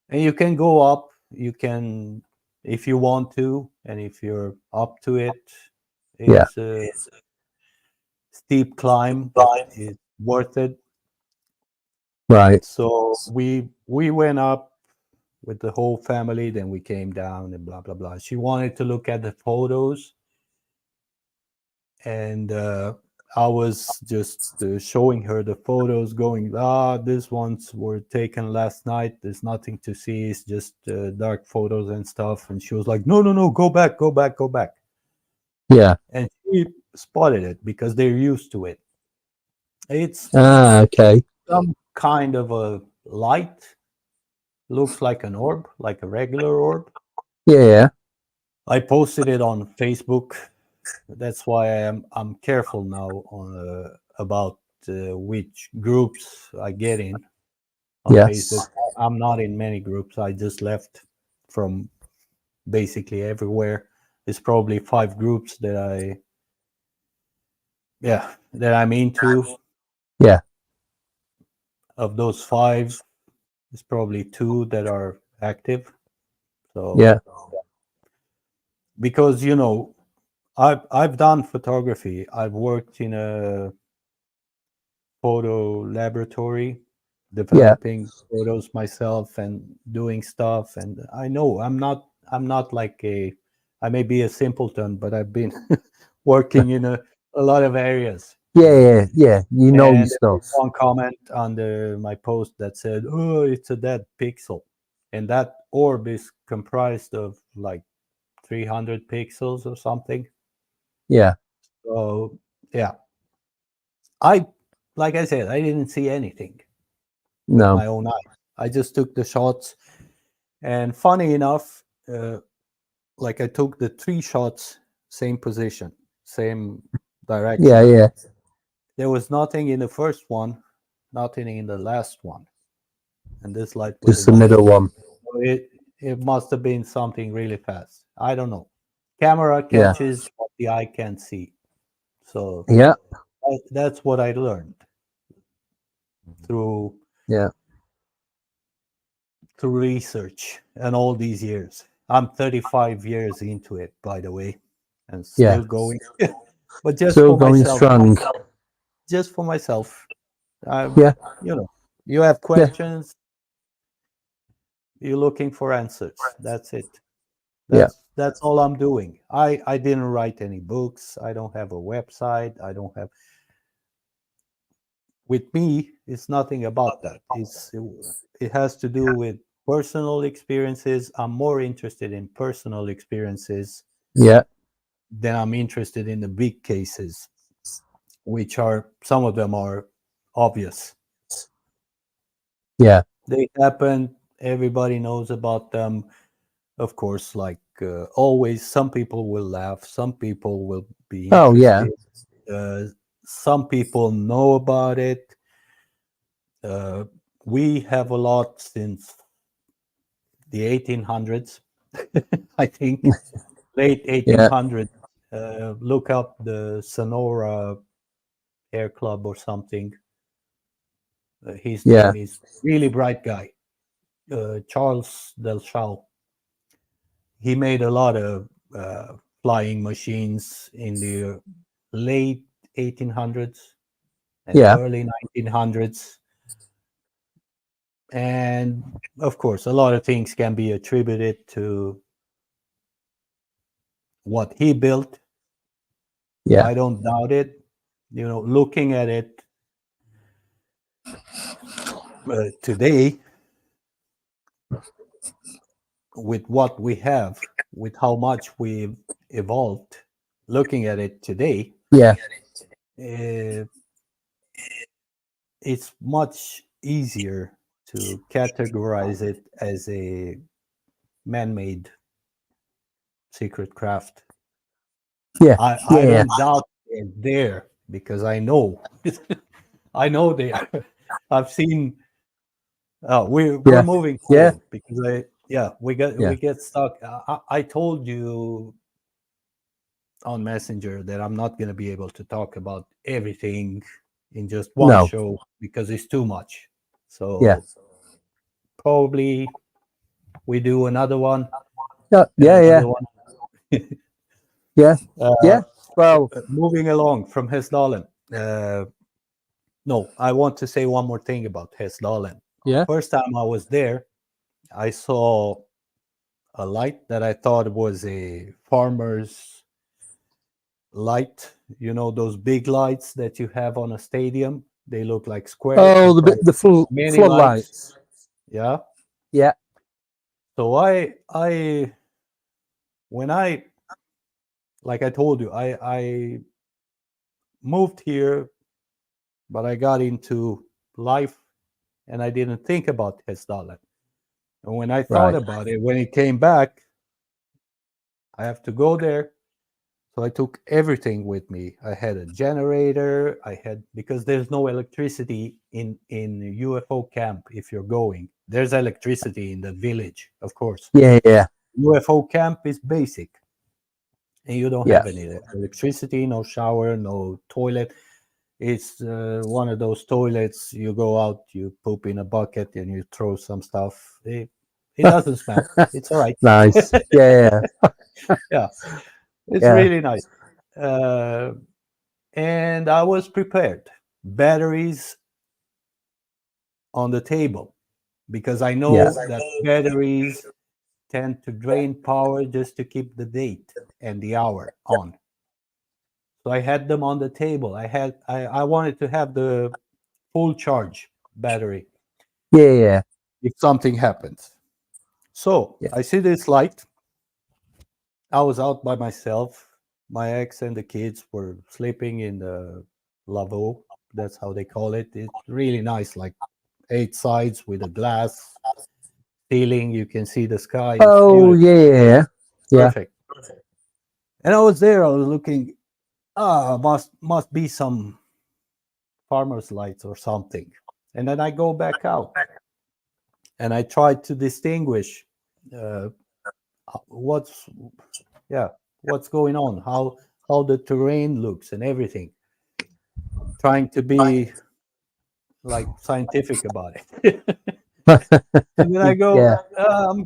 and you can go up. You can, if you want to, and if you're up to it. It's a steep climb, but it's worth it. Right. So we went up with the whole family. Then we came down and blah blah blah. She wanted to look at the photos. And I was just showing her the photos, going, these ones were taken last night. There's nothing to see. It's just dark photos and stuff. And she was like, no, go back. Yeah. And she spotted it because they're used to it. It's okay. Some kind of a light. Looks like an orb, like a regular orb. Yeah. I posted it on Facebook. That's why I'm careful now on about which groups I get in on Facebook. I'm not in many groups. I just left from basically everywhere. There's probably 5 groups that I'm into. Yeah. Of those 5, there's probably 2 that are active. So because I've done photography. I've worked in a photo laboratory, developing photos myself and doing stuff. And I know I'm not like I may be a simpleton, but I've been working in a lot of areas. Yeah. You know your stuff. One comment on my post that said, "Oh, it's a dead pixel," and that orb is comprised of like 300 pixels or something. Yeah. So like I said, I didn't see anything with my own eyes. I just took the shots, and funny enough, like I took the 3 shots, same position, same direction. Yeah. There was nothing in the first one, nothing in the last one, and this light was Just the middle one. So it must have been something really fast. I don't know. Camera Yeah. catches what the eye can't see. So Yeah. that's what I learned through Yeah. research and all these years. I'm 35 years into it, by the way, and still going. But just Still for going myself, strong. just for myself. Yeah. You have questions. You're looking for answers. That's it. That's all I'm doing. I didn't write any books. I don't have a website. I don't have. With me, it's nothing about that. It has to do with personal experiences. I'm more interested in personal experiences Yeah. than I'm interested in the big cases, which are some of them are obvious. Yeah. They happen. Everybody knows about them. Of course, like always, some people will laugh. Some people will be Oh, yeah. interested. Some people know about it. We have a lot since the 1800s, I think, late 1800s. Look up the Sonora Air Club or something. His Yeah. name is really bright guy, Charles Delchal. He made a lot of flying machines in the late 1800s and Yeah. early 1900s. And of course, a lot of things can be attributed to what he built. Yeah. I don't doubt it. Looking at it today, with what we have, with how much we've evolved, looking at it today, Yeah. It's much easier to categorize it as a man-made secret craft. Yeah. I don't doubt they're there because I know I know they are. I've seen. We're moving forward because we get stuck. I told you on Messenger that I'm not going to be able to talk about everything in just one show because it's too much. So probably we do another one. Yeah. Well, moving along from Hesdalen. No, I want to say one more thing about Hesdalen. Yeah. First time I was there, I saw a light that I thought was a farmer's light. Those big lights that you have on a stadium. They look like squares. Oh, the floodlights. Yeah. Yeah. So when I, like I told you, I moved here, but I got into life and I didn't think about Hesdalen. And when I thought about it, when it came back, I have to go there. So I took everything with me. I had a generator. Because there's no electricity in UFO camp if you're going. There's electricity in the village, of course. Yeah. UFO camp is basic. And you don't have any electricity, no shower, no toilet. It's one of those toilets. You go out, you poop in a bucket, and you throw some stuff. It doesn't smell. It's all right. Nice. Yeah. Yeah. It's really nice. And I was prepared. Batteries on the table because I know that batteries tend to drain power just to keep the date and the hour on. So I had them on the table. I wanted to have the full charge battery. Yeah. If something happens. So I see this light. I was out by myself. My ex and the kids were sleeping in the lavabo. That's how they call it. It's really nice, like 8 sides with a glass ceiling. You can see the sky. Oh, yeah. Yeah. Perfect. And I was there. I was looking. Must be some farmer's lights or something. And then I go back out, and I try to distinguish uh, what's going on, how the terrain looks and everything. Trying to be like scientific about it. And then I go, Yeah. I'm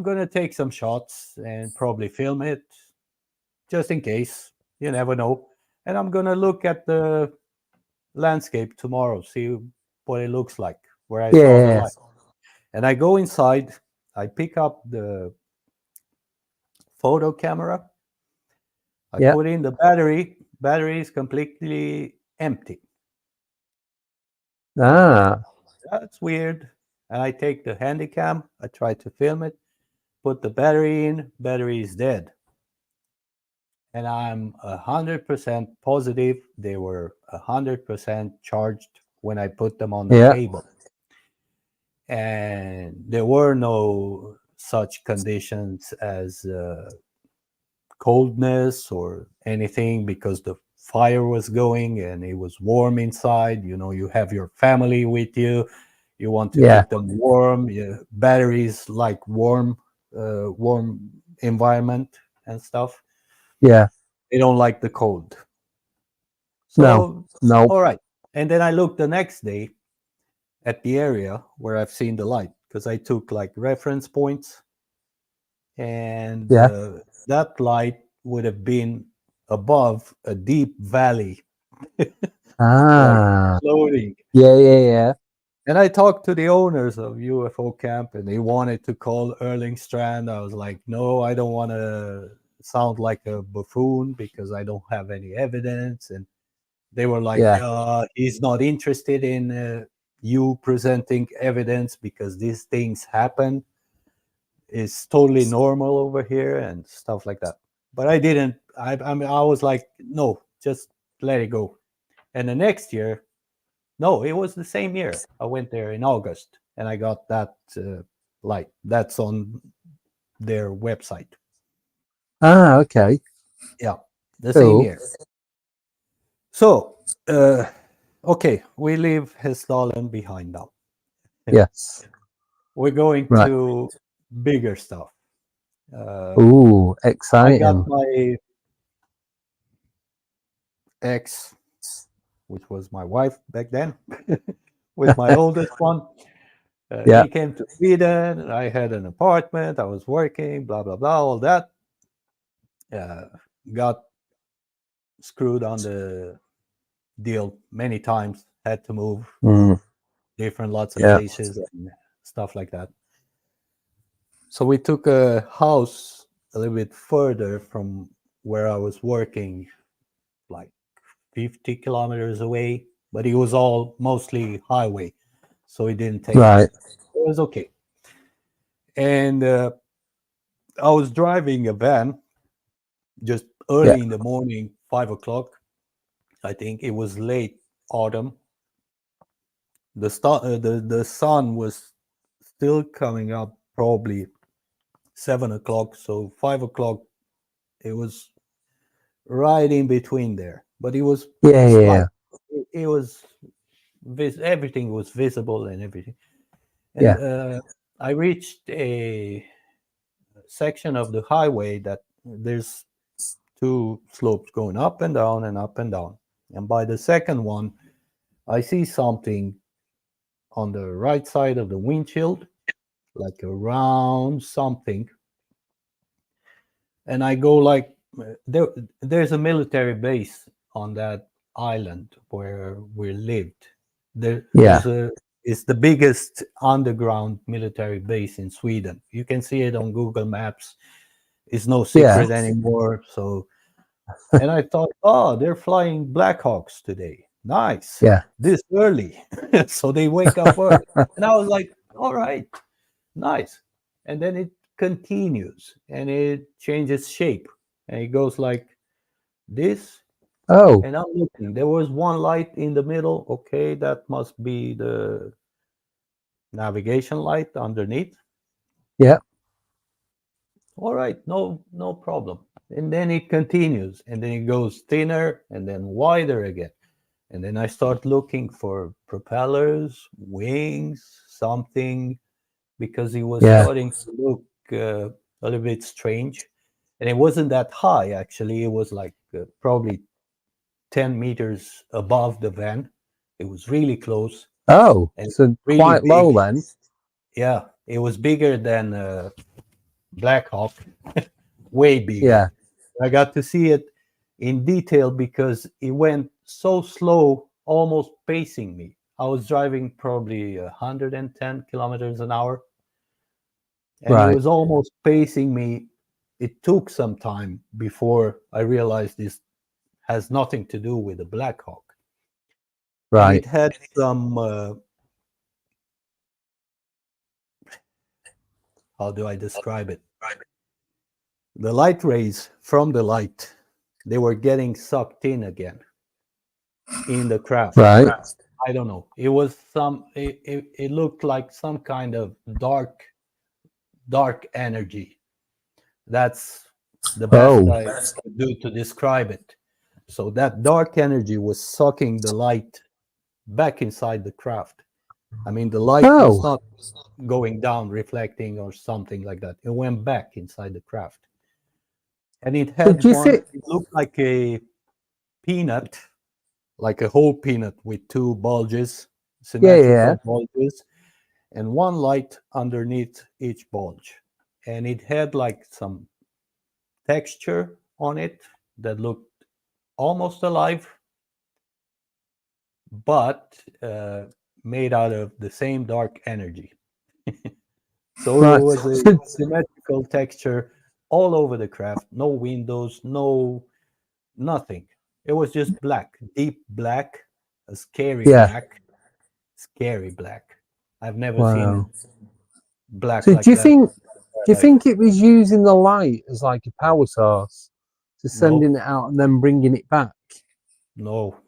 gonna take some shots and probably film it just in case. You never know. And I'm gonna look at the landscape tomorrow, see what it looks like where I saw the Yeah. light. And I go inside, I pick up the photo camera, I Yeah. put in the battery is completely empty. I was like, Ah. that's weird. And I take the handy cam, I try to film it, put the battery in, battery is dead. And I'm 100% positive they were 100% charged when I put them on the Yeah. table. And there were no such conditions as coldness or anything, because the fire was going and it was warm inside. You have your family with you, you want to Yeah. keep them warm. Batteries like warm environment and stuff. Yeah. They don't like the cold. No. So No. all right. And then I looked the next day at the area where I've seen the light, because I took like reference points, and Yeah. that light would have been above a deep valley, like Ah. floating. Yeah. Yeah. Yeah. And I talked to the owners of UFO Camp, and they wanted to call Erlingstrand. I was like, no, I don't want to sound like a buffoon because I don't have any evidence. And they were like, Yeah. he's not interested in you presenting evidence because these things happen. It's totally normal over here and stuff like that. But I didn't. I was like, no, just let it go. And the next year, no, it was the same year. I went there in August, and I got that light. That's on their website. Ah. Okay. Yeah, the same Cool. year. So, okay, we leave Hesdalen behind now. Yes. We're going Right. to bigger stuff. Ooh, I got exciting. my ex, which was my wife back then, with my oldest one. Yeah. He came to Sweden. I had an apartment. I was working, blah, blah, blah, all that. Got screwed on the deal many times, had to move Mm. different lots of Yeah. places and stuff like that. So we took a house a little bit further from where I was working, like 50 kilometers away, but it was all mostly highway, so it didn't take Right. it was okay. And I was driving a van just early Yeah. in the morning, 5 o'clock. I think it was late autumn. The sun was still coming up, probably 7 o'clock. So 5 o'clock, it was right in between there. But it was Yeah. slight. Yeah. It was everything was visible and everything. And Yeah. I reached a section of the highway that there's two slopes going up and down and up and down. And by the second one, I see something on the right side of the windshield, like a round something. And I go like, there's a military base on that island where we lived. Yeah. It's the biggest underground military base in Sweden. You can see it on Google Maps. It's no secret anymore. So, and I thought, oh, they're flying Blackhawks today. Nice. Yeah. This early. So they wake up early. And I was like, all right, nice. And then it continues and it changes shape. And it goes like this. Oh. And I'm looking. There was one light in the middle. Okay, that must be the navigation light underneath. Yeah. all right, no problem. And then it continues, and then it goes thinner and then wider again. And then I start looking for propellers, wings, something, because it was Yeah. starting to look a little bit strange. And it wasn't that high, actually. It was like probably 10 meters above the van. It was really close Oh, and so really quite big. low then. Yeah, it was bigger than Black Hawk, way bigger. Yeah. I got to see it in detail because it went so slow, almost pacing me. I was driving probably 110 kilometers an hour, and it Right. was almost pacing me. It took some time before I realized this has nothing to do with the Black Hawk. And Right. it had some, how do I describe it? The light rays from the light, they were getting sucked in again in the craft. Right. I don't know. It was it looked like some kind of dark energy. That's the best Oh. I could do to describe it. So that dark energy was sucking the light back inside the craft. I mean, the light was Oh. not going down, reflecting or something like that. It went back inside the craft. And it So had do you one, think? it looked like a peanut, like a whole peanut with two bulges, symmetrical Yeah. bulges, and one light underneath each bulge. And it had like some texture on it that looked almost alive, but made out of the same dark energy. So it Right. was a symmetrical texture all over the craft, no windows, nothing. It was just black, deep black, a Yeah. scary black. I've never seen Wow. it black So like that in do you my life. think it was using the light as like a power source to sending No, it out and then bringing it back? no.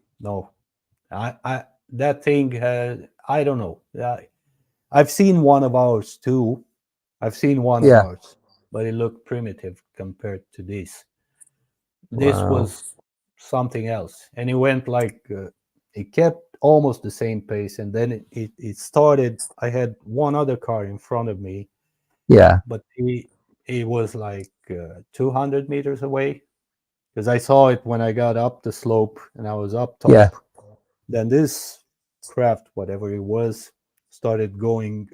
I that thing has, I don't know. I've seen one of ours too. I've seen one of Yeah. ours, but it looked primitive compared to this. This Wow. was something else, and it went like it kept almost the same pace, and then it started. I had one other car in front of me, Yeah. but he was like 200 meters away, because I saw it when I got up the slope and I was up top. Yeah. Then this craft, whatever it was, started going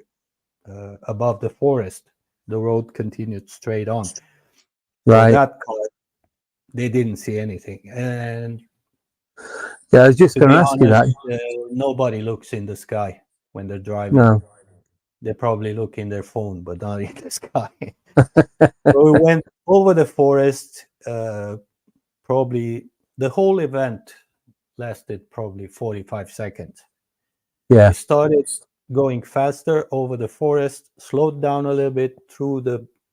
above the forest. The road continued straight on. So Right. that car, they didn't see anything. And Yeah. I was just to going be to ask you honest, that. nobody looks in the sky when they're driving. No. They probably look in their phone, but not in the sky. So we went over the forest. Probably the whole event lasted probably 45 seconds. Yeah. It started going faster over the forest, slowed down a little bit through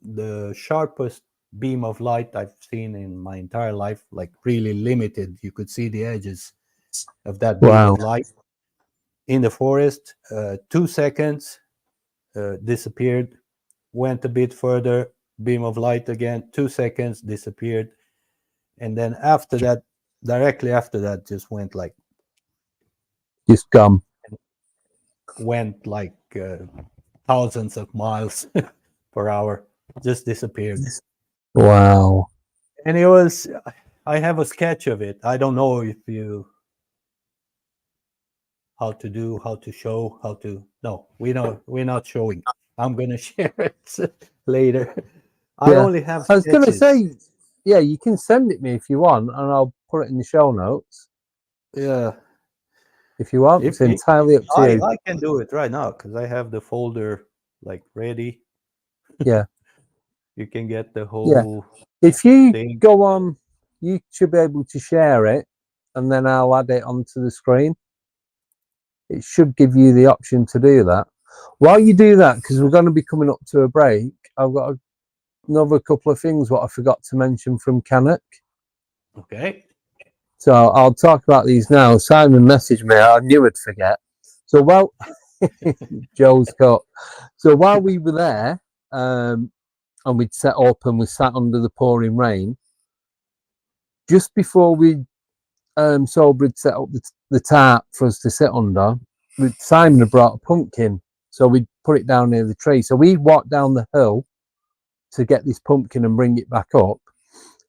the sharpest beam of light I've seen in my entire life, like really limited. You could see the edges of that beam Wow. of light in the forest. 2 seconds, disappeared, went a bit further, beam of light again, 2 seconds, disappeared. And then after that, directly after that, just went like Just gone. thousands of miles per hour, just disappeared. Wow. And it was, I have a sketch of it. I don't know if you, how to show, no, we're not showing. I'm going to share it later. I Yeah. only have I was going to sketches. say, yeah, you can send it me if you want, and I'll put it in the show notes Yeah. if you want. It's entirely up to you. I can do it right now because I have the folder like ready. Yeah. You can get the Yeah. whole If you thing. go on, you should be able to share it, and then I'll add it onto the screen. It should give you the option to do that. While you do that, because we're going to be coming up to a break, I've got another couple of things what I forgot to mention from Canuck. Okay. So I'll talk about these now. Simon messaged me. I knew I'd forget. So while Joe's cut. So while we were there, and we'd set up and we sat under the pouring rain. Just before we sobered, set up the tarp for us to sit under, Simon had brought a pumpkin, so we put it down near the tree. So we walked down the hill to get this pumpkin and bring it back up.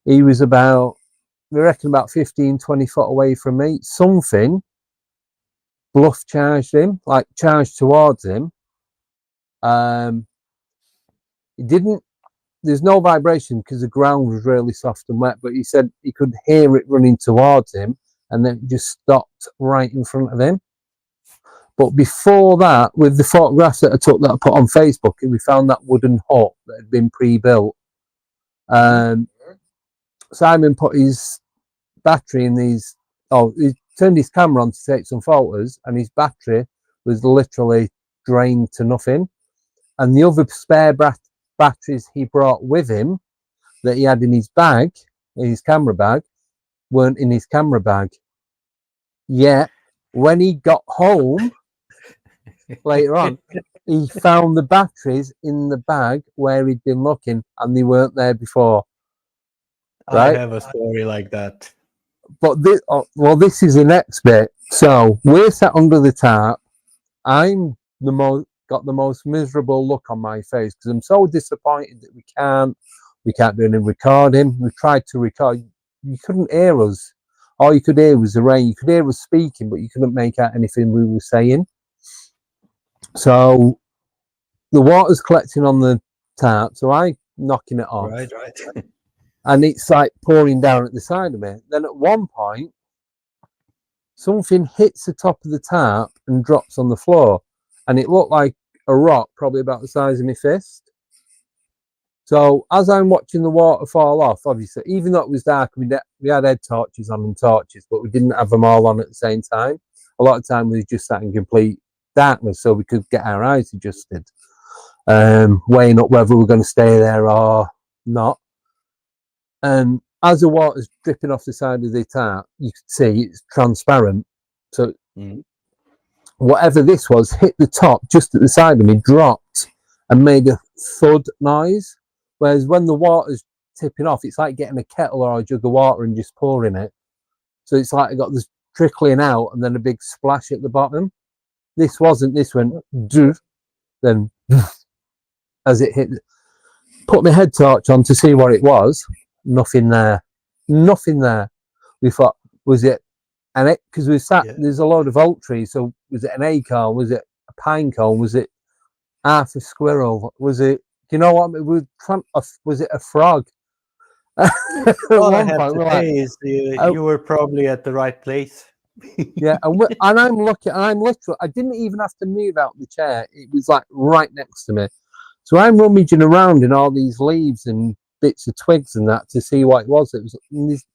He was we reckon about 15, 20 foot away from me. Something bluff charged him, like charged towards him. It didn't, there's no vibration because the ground was really soft and wet, but he said he could hear it running towards him and then it just stopped right in front of him. But before that, with the photographs that I took that I put on Facebook, we found that wooden hut that had been pre-built. Simon put his battery in these, he turned his camera on to take some photos, and his battery was literally drained to nothing. And the other spare batteries he brought with him that he had in his bag, in his camera bag, weren't in his camera bag. Yet, when he got home later on, he found the batteries in the bag where he'd been looking, and they weren't there before. Right? I have a story like that. But this is the next bit. So we're sat under the tarp. I'm got the most miserable look on my face because I'm so disappointed that we can't do any recording. We tried to record. You couldn't hear us. All you could hear was the rain. You could hear us speaking, but you couldn't make out anything we were saying. So the water's collecting on the tarp. So I'm knocking it off. Right. And it's like pouring down at the side of me. Then at one point, something hits the top of the tarp and drops on the floor. And it looked like a rock, probably about the size of my fist. So as I'm watching the water fall off, obviously, even though it was dark, we had head torches on and torches, but we didn't have them all on at the same time. A lot of time we just sat in complete darkness so we could get our eyes adjusted, weighing up whether we're going to stay there or not. And as the water's dripping off the side of the tarp, you can see it's transparent. So whatever this was hit the top just at the side of me, dropped and made a thud noise. Whereas when the water's tipping off, it's like getting a kettle or a jug of water and just pouring it. So it's like it got this trickling out and then a big splash at the bottom. This wasn't. This went then as it hit. Put my head torch on to see what it was. Nothing there. Nothing there. We thought, was it an, because we sat, there's a load of oak trees, so was it an acorn? Was it a pine cone? Was it half a squirrel? Was it, do you know what I mean? Was it a frog? All I have to say is you were probably at the right place. Yeah, and I'm looking, I'm literally, I didn't even have to move out the chair. It was like right next to me. So I'm rummaging around in all these leaves and bits of twigs and that to see what it was. There's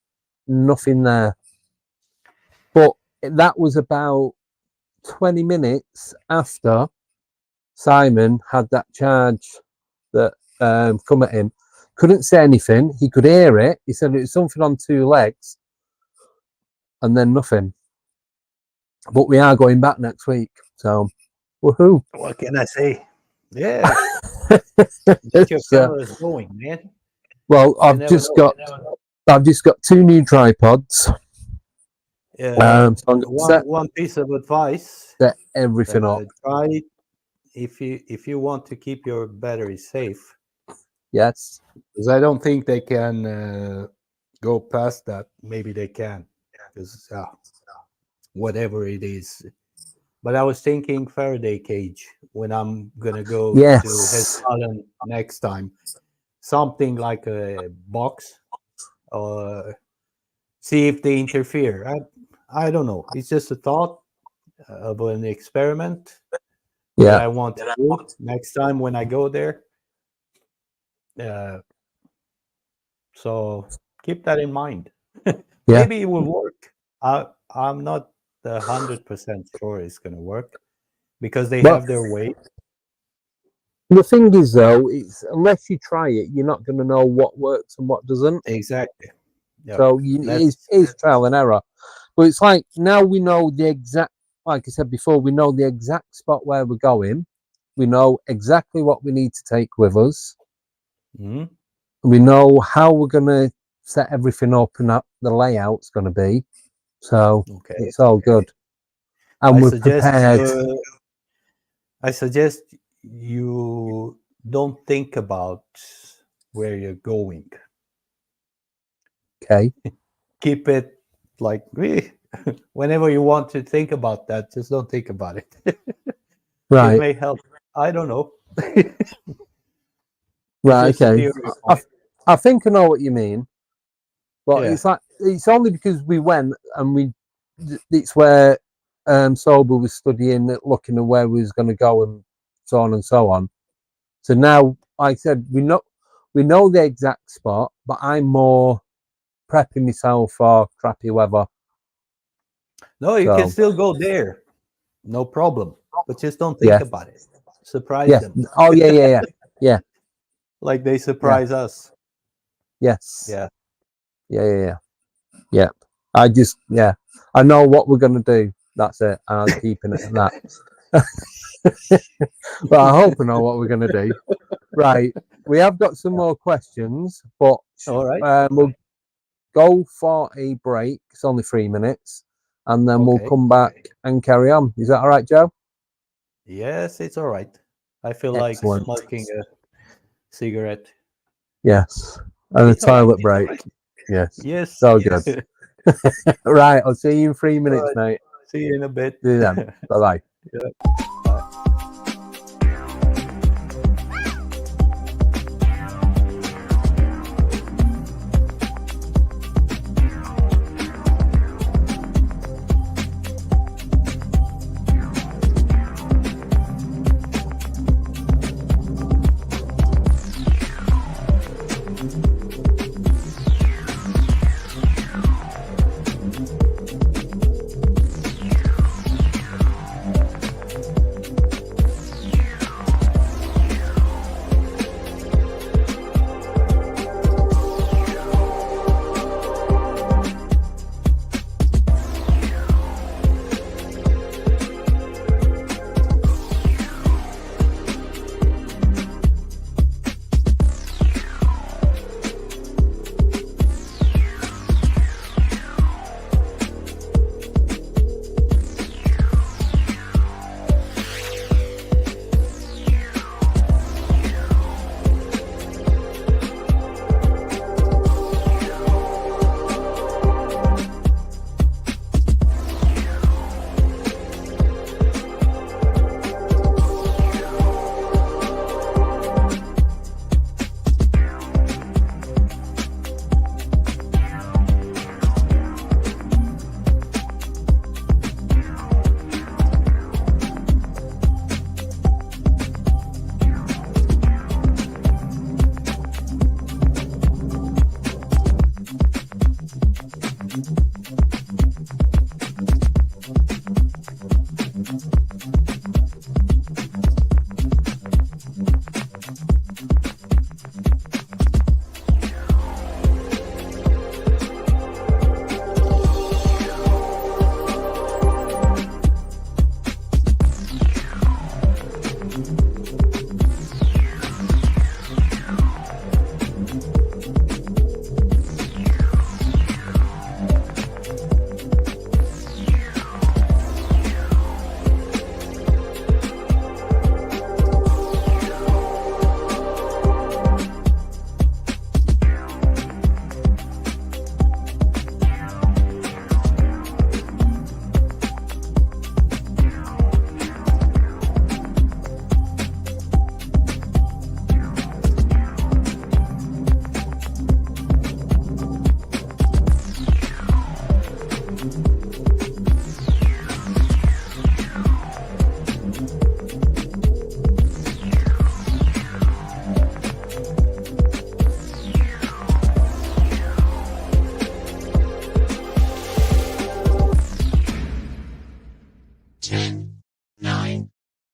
nothing there. But that was about 20 minutes after Simon had that charge that come at him. Couldn't say anything. He could hear it. He said it was something on two legs and then nothing. But we are going back next week. So, woohoo. What can I say? Yeah. Get your cameras going, man. Well, I've just got 2 new tripods. Yeah. One piece of advice: set everything up. Try if you want to keep your battery safe. Yes, because I don't think they can go past that. Maybe they can, because whatever it is. But I was thinking Faraday cage when I'm gonna go to Hesalen next time. Something like a box, or see if they interfere. I don't know. It's just a thought of an experiment that I want to do next time when I go there. So keep that in mind. Maybe it will work. I'm not 100% sure it's going to work because they have their way. The thing is, though, it's unless you try it, you're not going to know what works and what doesn't. Exactly. Yep. So it's trial and error. But it's like now we know the exact, like I said before, we know the exact spot where we're going. We know exactly what we need to take with us. Mhm. We know how we're going to set everything up and that the layout's going to be. So Okay. it's all good. And I we're suggest prepared. I suggest you don't think about where you're going. Okay. Keep it like whenever you want to think about that, just don't think about it. It Right. may help. I don't know. Right. Just a Okay. theory point. I think I know what you mean. But Yeah. it's like, it's only because we went and it's where Sober was studying, looking at where we was going to go and so on and so on. So now, like I said, we know the exact spot, but I'm more prepping myself for crappy weather. No, you can So, still go there. No problem. But just don't think yeah. about it. Surprise Yeah. them. Oh, yeah. Like they surprise us. Yes. Yeah. Yeah. I know what we're going to do. That's it. I'm keeping it at that. But I hope I know what we're going to do. Right. We have got some more questions, but All right. we'll go for a break. It's only 3 minutes, and then we'll Okay. come back and carry on. Is that all right, Joe? Yes, it's all right. I feel Excellent. like smoking a cigarette. Yes. And a It's all right, toilet it's all break. right. Yes. Yes. So good. Right. I'll see you in 3 minutes, right. mate. See you in a bit. See you then. Bye-bye. Yeah. Bye.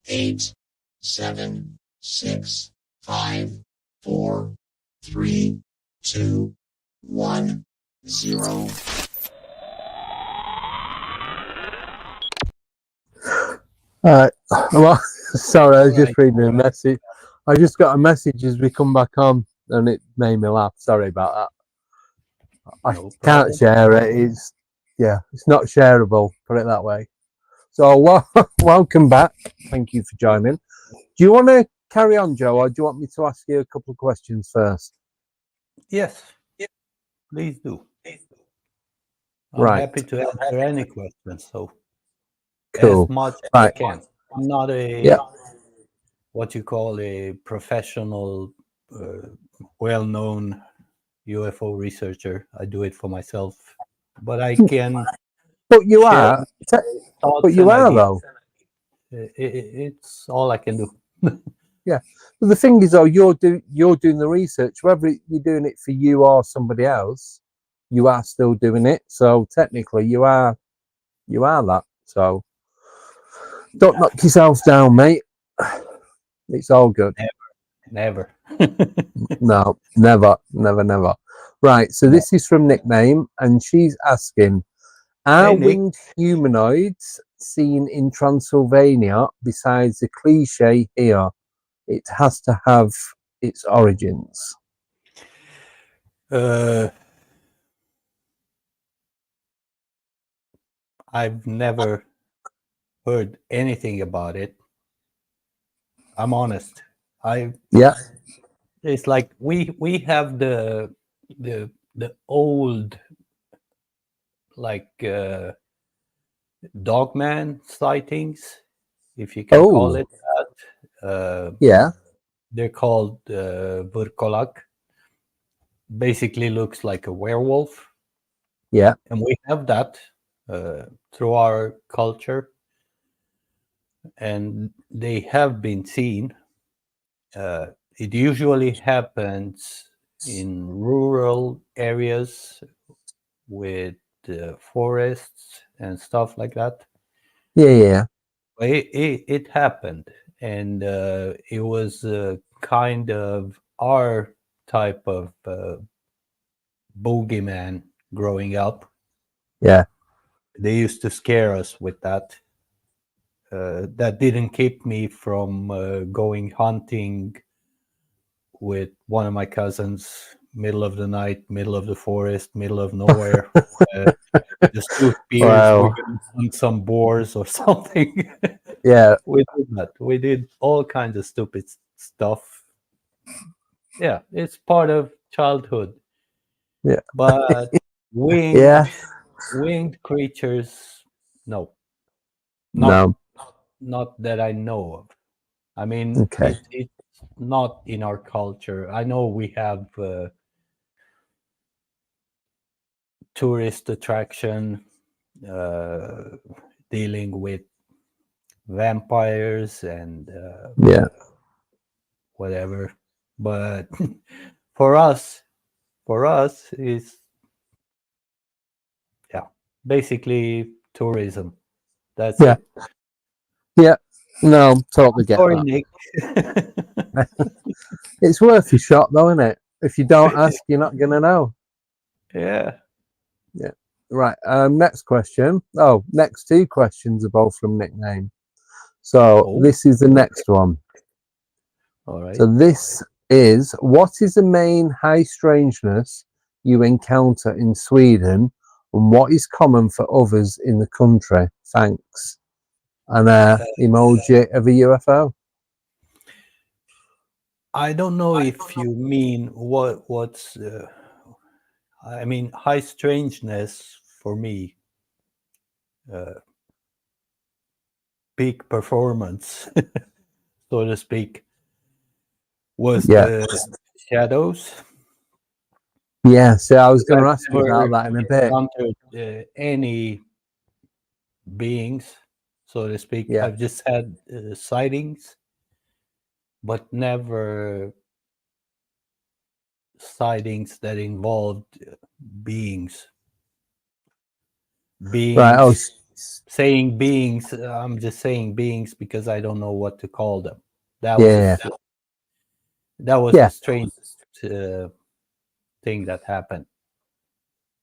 Eight, 7, 6, 5, 4, 3, 2, 1, 0. Well, sorry, I was just reading a message. I just got a message as we come back on. and it made me laugh. Sorry about that. I No can't problem. share it. It's not shareable. Put it that way. So welcome back. Thank you for joining. Do you want to carry on, Joe, or do you want me to ask you a couple of questions first? Yes, please do. I'm Right. happy to answer any questions. So Cool. as much as I Right. can. I'm not Yeah. what you call a professional, well-known UFO researcher. I do it for myself, but I can But you share are. But thoughts you and are, ideas. though. It's all I can do. Yeah. But the thing is, though, you're doing the research. Whether you're doing it for you or somebody else, you are still doing it. So technically, you are that. So don't knock yourself down, mate. It's all good. Never. No, never. Right. So this is from Nickname, and she's asking, are Hey, Nick. winged humanoids seen in Transylvania besides the cliche here? It has to have its origins. I've never heard anything about it. I'm honest. Yeah. It's like we have the old, like, dogman sightings, if you can call Oh. it that. Yeah. They're called Vurkolak. Basically looks like a werewolf. Yeah. And we have that through our culture. And they have been seen. It usually happens in rural areas with forests and stuff like that. Yeah. It happened, and it was kind of our type of boogeyman growing up. Yeah. They used to scare us with that. That didn't keep me from going hunting with one of my cousins, middle of the night, middle of the forest, middle of nowhere. Just 2 spears, we're Wow. gonna hunt some boars or something. Yeah. We did that. We did all kinds of stupid stuff. Yeah, it's part of childhood. Yeah. But winged Yeah. winged creatures, no. No. Not that I know of. I mean, Okay. it's not in our culture. I know we have tourist attraction dealing with vampires and Yeah. whatever, but for us is basically tourism. That's Yeah. it. Yeah. No, totally get Sorry, that. Nick. It's worth a shot, though, isn't it? If you don't ask, you're not gonna know. Yeah. Yeah. Right. Next question. Oh, next 2 questions are both from Nickname. So Oh, this is the next one. all right. So this is, what is the main high strangeness you encounter in Sweden, and what is common for others in the country? Thanks. And emoji of a UFO. I don't know if you mean what's I mean, high strangeness for me, peak performance, so to speak, was Yeah. the shadows. Yeah, so I was going to I've ask you about never that in a bit. encountered any beings, so to speak. Yeah. I've just had sightings, but never sightings that involved beings. Right. Oh, Saying beings, I'm just saying beings because I don't know what to call them. That yeah. was Yeah. a strange thing that happened.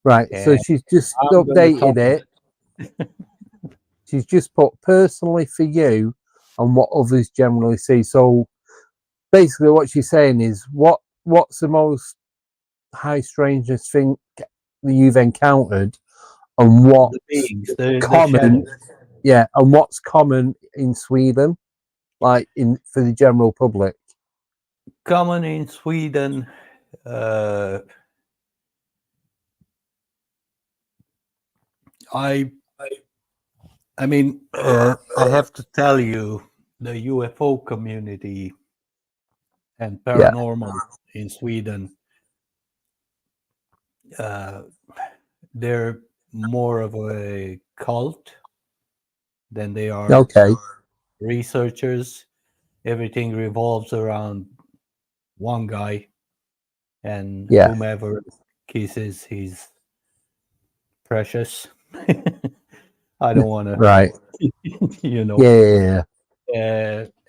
Right. So And she's just I'm gonna updated it. She's just put personally for you and what others generally see. So basically what she's saying is, what what's the most high strangeness thing that you've encountered, and what's beings, the common? shadows. Yeah, and what's common in Sweden, like for the general public? Common in Sweden. I mean, I have to tell you, the UFO community and Yeah. paranormal in Sweden, they're more of a cult than they are Okay. researchers. Everything revolves around one guy, and Yeah. whomever kisses his precious. I don't want to, Right. you know. Yeah.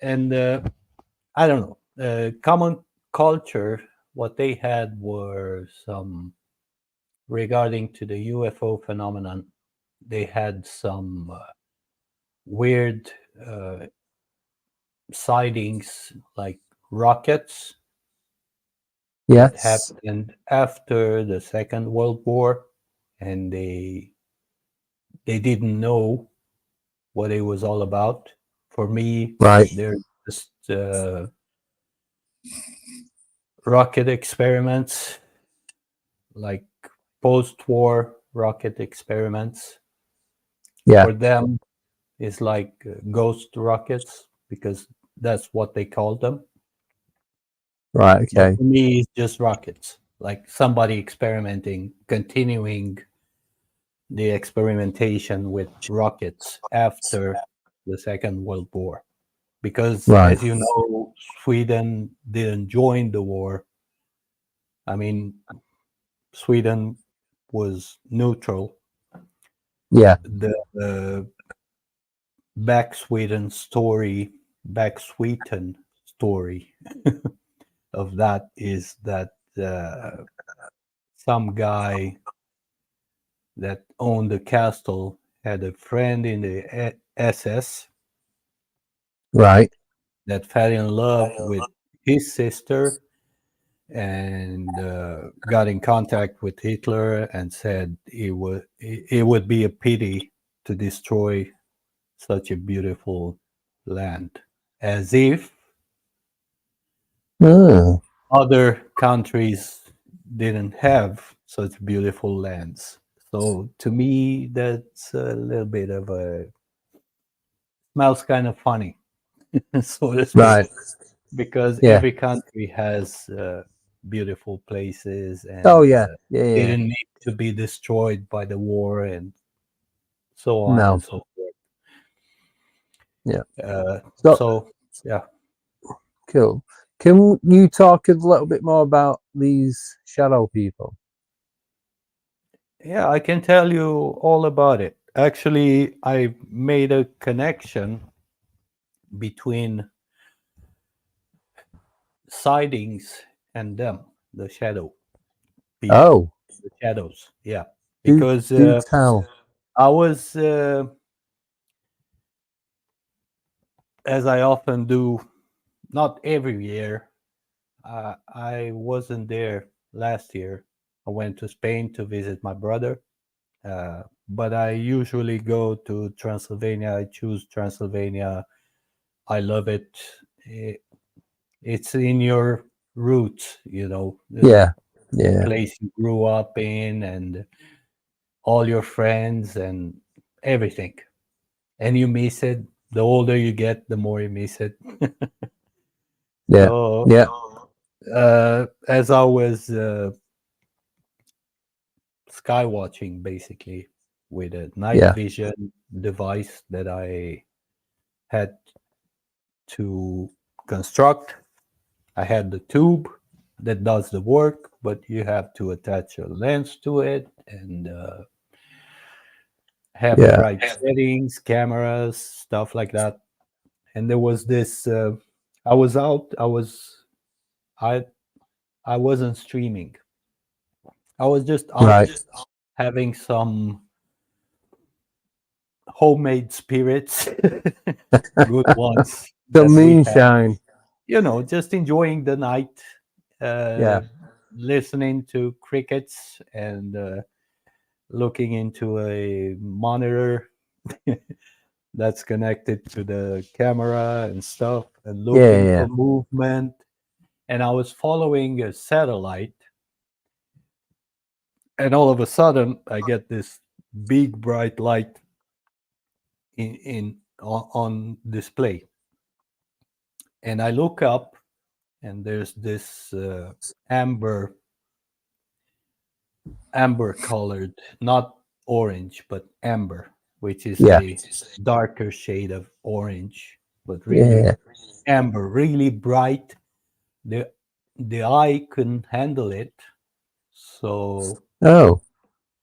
And I don't know. Common culture, what they had were some regarding to the UFO phenomenon. They had some weird sightings, like rockets that Yes. happened after the Second World War, and they didn't know what it was all about. For me, Right. they're just rocket experiments, like post-war rocket experiments. Yeah. For them, it's like ghost rockets because that's what they call them. Right. But Okay. for me, it's just rockets, like somebody experimenting, continuing the experimentation with rockets after the Second World War. Because, Right. as you know, Sweden didn't join the war. I mean, Sweden was neutral. Yeah. The back Sweden story, back Sweden story of that is that some guy that owned the castle had a friend in the SS Right. that fell in love with his sister and got in contact with Hitler and said it would be a pity to destroy such a beautiful land, as if Oh. other countries didn't have such beautiful lands. So to me, that's a little bit of a smells kind of funny, so to speak, Right. because Yeah. every country has beautiful places Oh and yeah. Yeah. Yeah. didn't need to be destroyed by the war and so on No. and so forth. Yeah. Uh, So so yeah, cool. Can you talk a little bit more about these shadow people? yeah, I can tell you all about it. Actually, I made a connection between sightings and them, the shadow people, Oh, the shadows. Yeah, do because do tell. I was, as I often do, not every year. I wasn't there last year. I went to Spain to visit my brother, but I usually go to Transylvania. I choose Transylvania. I love it. I- It's in your roots, the Yeah. Yeah. place you grew up in, and all your friends and everything. And you miss it. The older you get, the more you miss it. Yeah. So, Yeah. as I was sky watching, basically, with a night Yeah. vision device that I had to construct, I had the tube that does the work, but you have to attach a lens to it and have the Yeah. right settings, cameras, stuff like that. And there was this. I was out. I. I wasn't streaming. I was just out Right. having some homemade spirits, good ones The that we had. moonshine. Just enjoying the night uh, listening to crickets and looking into a monitor that's connected to the camera and stuff, and looking yeah. for movement. And I was following a satellite, and all of a sudden I get this big bright light in on display, and I look up, and there's this amber colored, not orange but amber, which is Yeah. a darker shade of orange, but really Yeah. amber, really bright. The eye couldn't handle it, so Oh,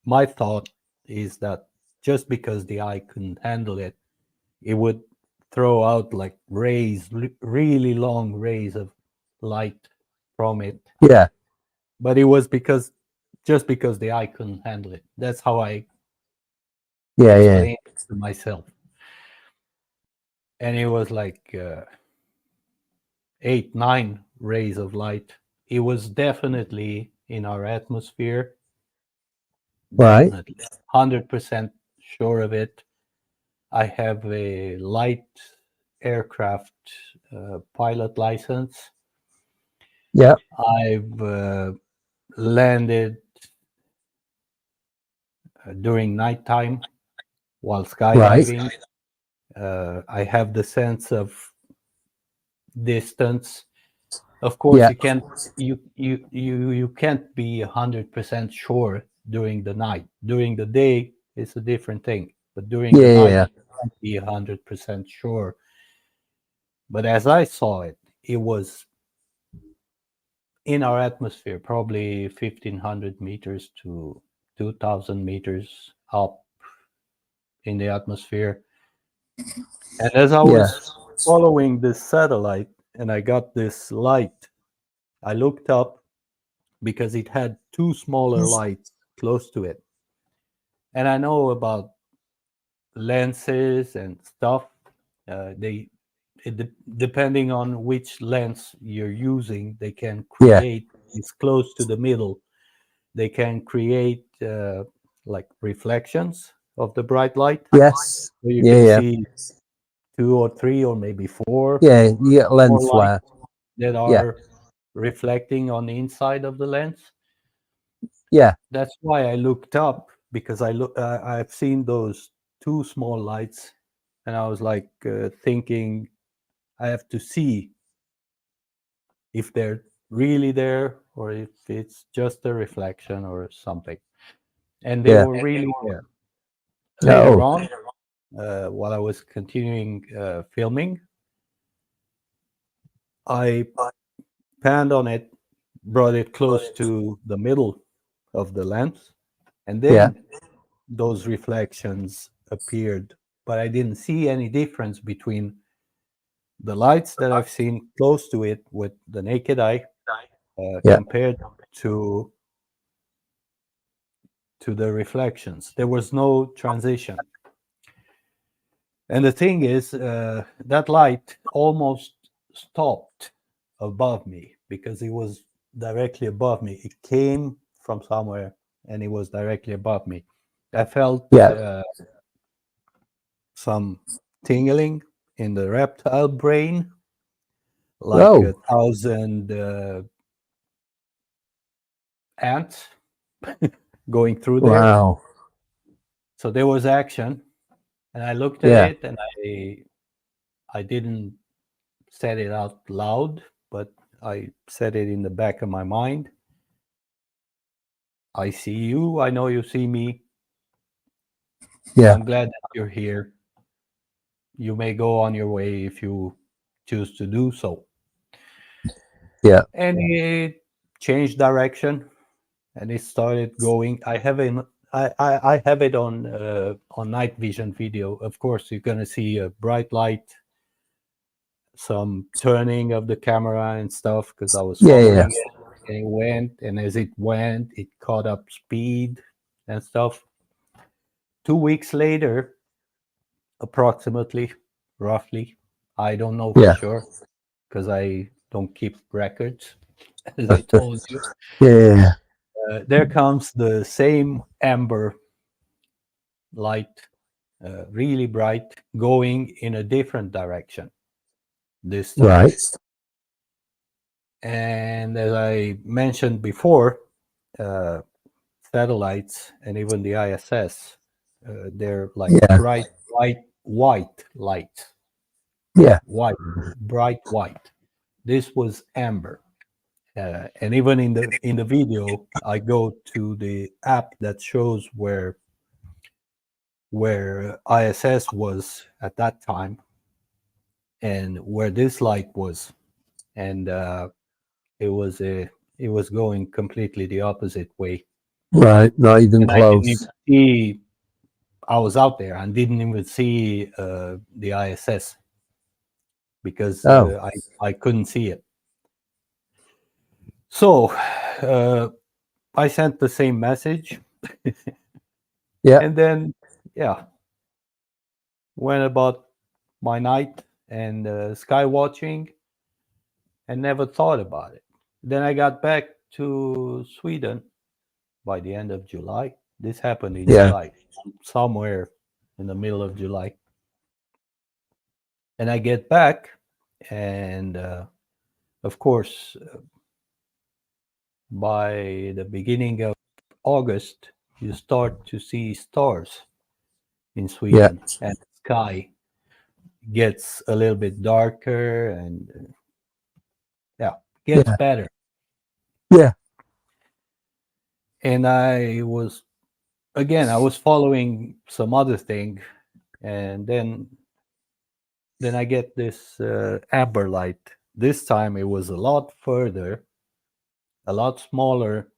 my thought is that just because the eye couldn't handle it, it would throw out like rays, really long rays of light from it. yeah. But it was just because the eye couldn't handle it. That's how I Yeah. Yeah. explained it to myself. And it was like 8, 9 rays of light. It was definitely in our atmosphere. Right. Definitely. 100% sure of it. I have a light aircraft pilot license. Yeah. I've landed during nighttime while Right. skydiving. I have the sense of distance. Of course, Yeah. you can't be 100% sure during the night. During the day, it's a different thing. But during the Yeah. night, Yeah. you can't be 100% sure. But as I saw it, it was in our atmosphere, probably 1,500 meters to 2,000 meters up in the atmosphere. And as I Yeah. was following this satellite and I got this light, I looked up because it had two smaller lights close to it. And I know about lenses and stuff. They depending on which lens you're using, they can Yeah. create, it's close to the middle, they can create like reflections of the bright light. Yes. So you Yeah. can Yeah. see 2 or 3 or maybe four Yeah. You get more lens lights flare. that Yeah. are reflecting on the inside of the lens. Yeah. That's why I looked up, because I've seen those two small lights, and I was like thinking I have to see if they're really there or if it's just a reflection or something. And they Yeah. were really there. Later Oh. on, while I was continuing filming, I panned on it, brought it close to the middle of the lens, and Yeah. then those reflections appeared. But I didn't see any difference between the lights that I've seen close to it with the naked eye Yeah. compared to the reflections. There was no transition. And the thing is, that light almost stopped above me because it was directly above me. It came from somewhere and it was directly above me. I felt Yeah. some tingling in the reptile brain, like Oh. 1,000 ants going through there. Wow. So there was action, and I looked at Yeah. it, and I didn't said it out loud, but I said it in the back of my mind. I see you. I know you see me. Yeah. I'm glad that you're here. You may go on your way if you choose to do so. Yeah. And it changed direction, and it started going. I have it on night vision video. Of course, you're gonna see a bright light, some turning of the camera and stuff because I was Yeah. Yeah. following it, and it went, and as it went it caught up speed and stuff. 2 weeks later, approximately, roughly, I don't know for Yeah. sure because I don't keep records, as I told you. Yeah. There comes the same amber light, really bright, going in a different direction this time. Right. And as I mentioned before, satellites and even the ISS, they're like Yeah. bright white light, Yeah. white, bright white. This was amber. And even in the video, I go to the app that shows where ISS was at that time and where this light was, and it was going completely the opposite way. Right. Not even And I didn't close. even see. I was out there and didn't even see the ISS because Oh. I couldn't see it. So I sent the same message, Yeah. and then yeah, went about my night and sky watching, and never thought about it. Then I got back to Sweden by the end of July. This happened in Yeah. July, somewhere in the middle of July. And I get back, and of course, by the beginning of August, you start to see stars in Yeah. Sweden, and the sky gets a little bit darker and yeah, gets Yeah. better. Yeah. And I was following some other thing, and then I get this amber light. This time it was a lot further, a lot smaller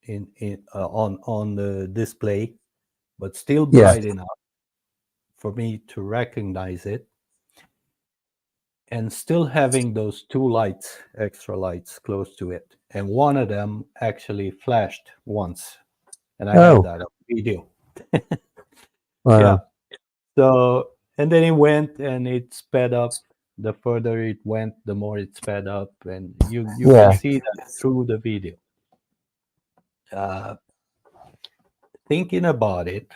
in on the display, but still Yeah. bright enough for me to recognize it, and still having those two lights, extra lights close to it. And one of them actually flashed once, and I have Oh. that on video. Wow. Yeah. So, and then it went and it sped up. The further it went, the more it sped up, and you can Yeah. see that through the video. Uh, Thinking about it,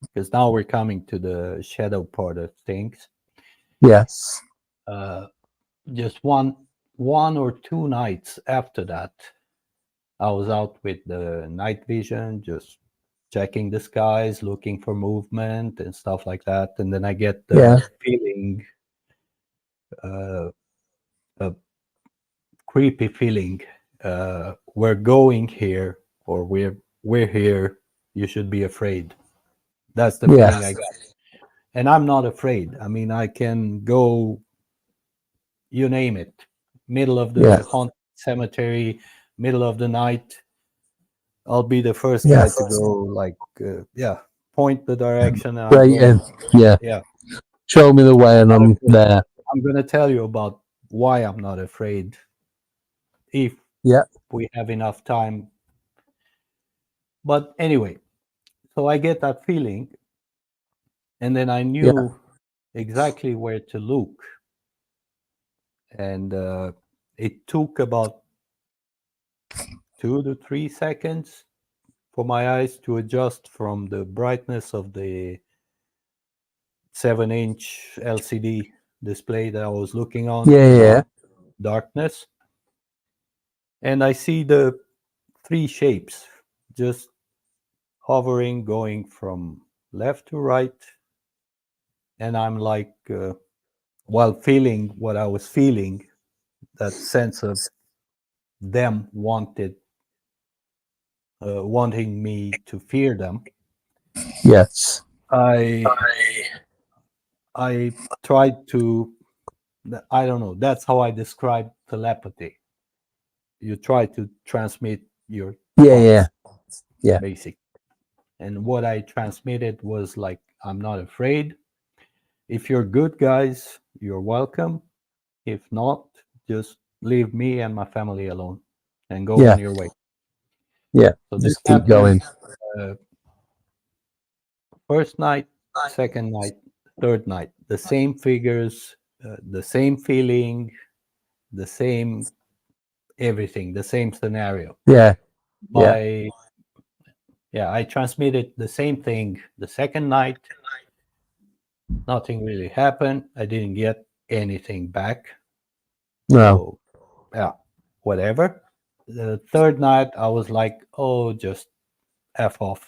because now we're coming to the shadow part of things. Yes. Just one or two nights after that, I was out with the night vision, just checking the skies, looking for movement and stuff like that. And then I get the Yeah. feeling, a creepy feeling. We're going here, or we're here. You should be afraid. That's the Yeah. feeling I got. And I'm not afraid. I mean, I can go, you name it, middle of Yeah. the haunted cemetery, middle of the night. I'll be the first guy Yes. to go, like, yeah, point the direction, and I'm Right. going. Yeah. Yeah, Show me the way, and not I'm afraid. there. I'm gonna tell you about why I'm not afraid if Yeah. we have enough time. But anyway, so I get that feeling, and then I Yeah. knew exactly where to look, and it took about 2 to 3 seconds for my eyes to adjust from the brightness of the 7-inch LCD display that I was looking on Yeah. to Yeah. darkness. And I see the three shapes just hovering, going from left to right. And I'm like, while feeling what I was feeling, that sense of them wanting me to fear them. Yes. I I tried to, I don't know, that's how I describe telepathy. You try to transmit your Yeah. Yeah. thoughts, Yeah. basic. And what I transmitted was like, I'm not afraid. If you're good guys, you're welcome. If not, just leave me and my family alone and go Yeah. on your way. Yeah. So this Just keep happened going. first night, second night, third night. The same figures, the same feeling, the same everything, the same scenario. Yeah. I transmitted the same thing the second night. Nothing really happened. I didn't get anything back. No. So, yeah, whatever. The third night, I was like, oh, just F off,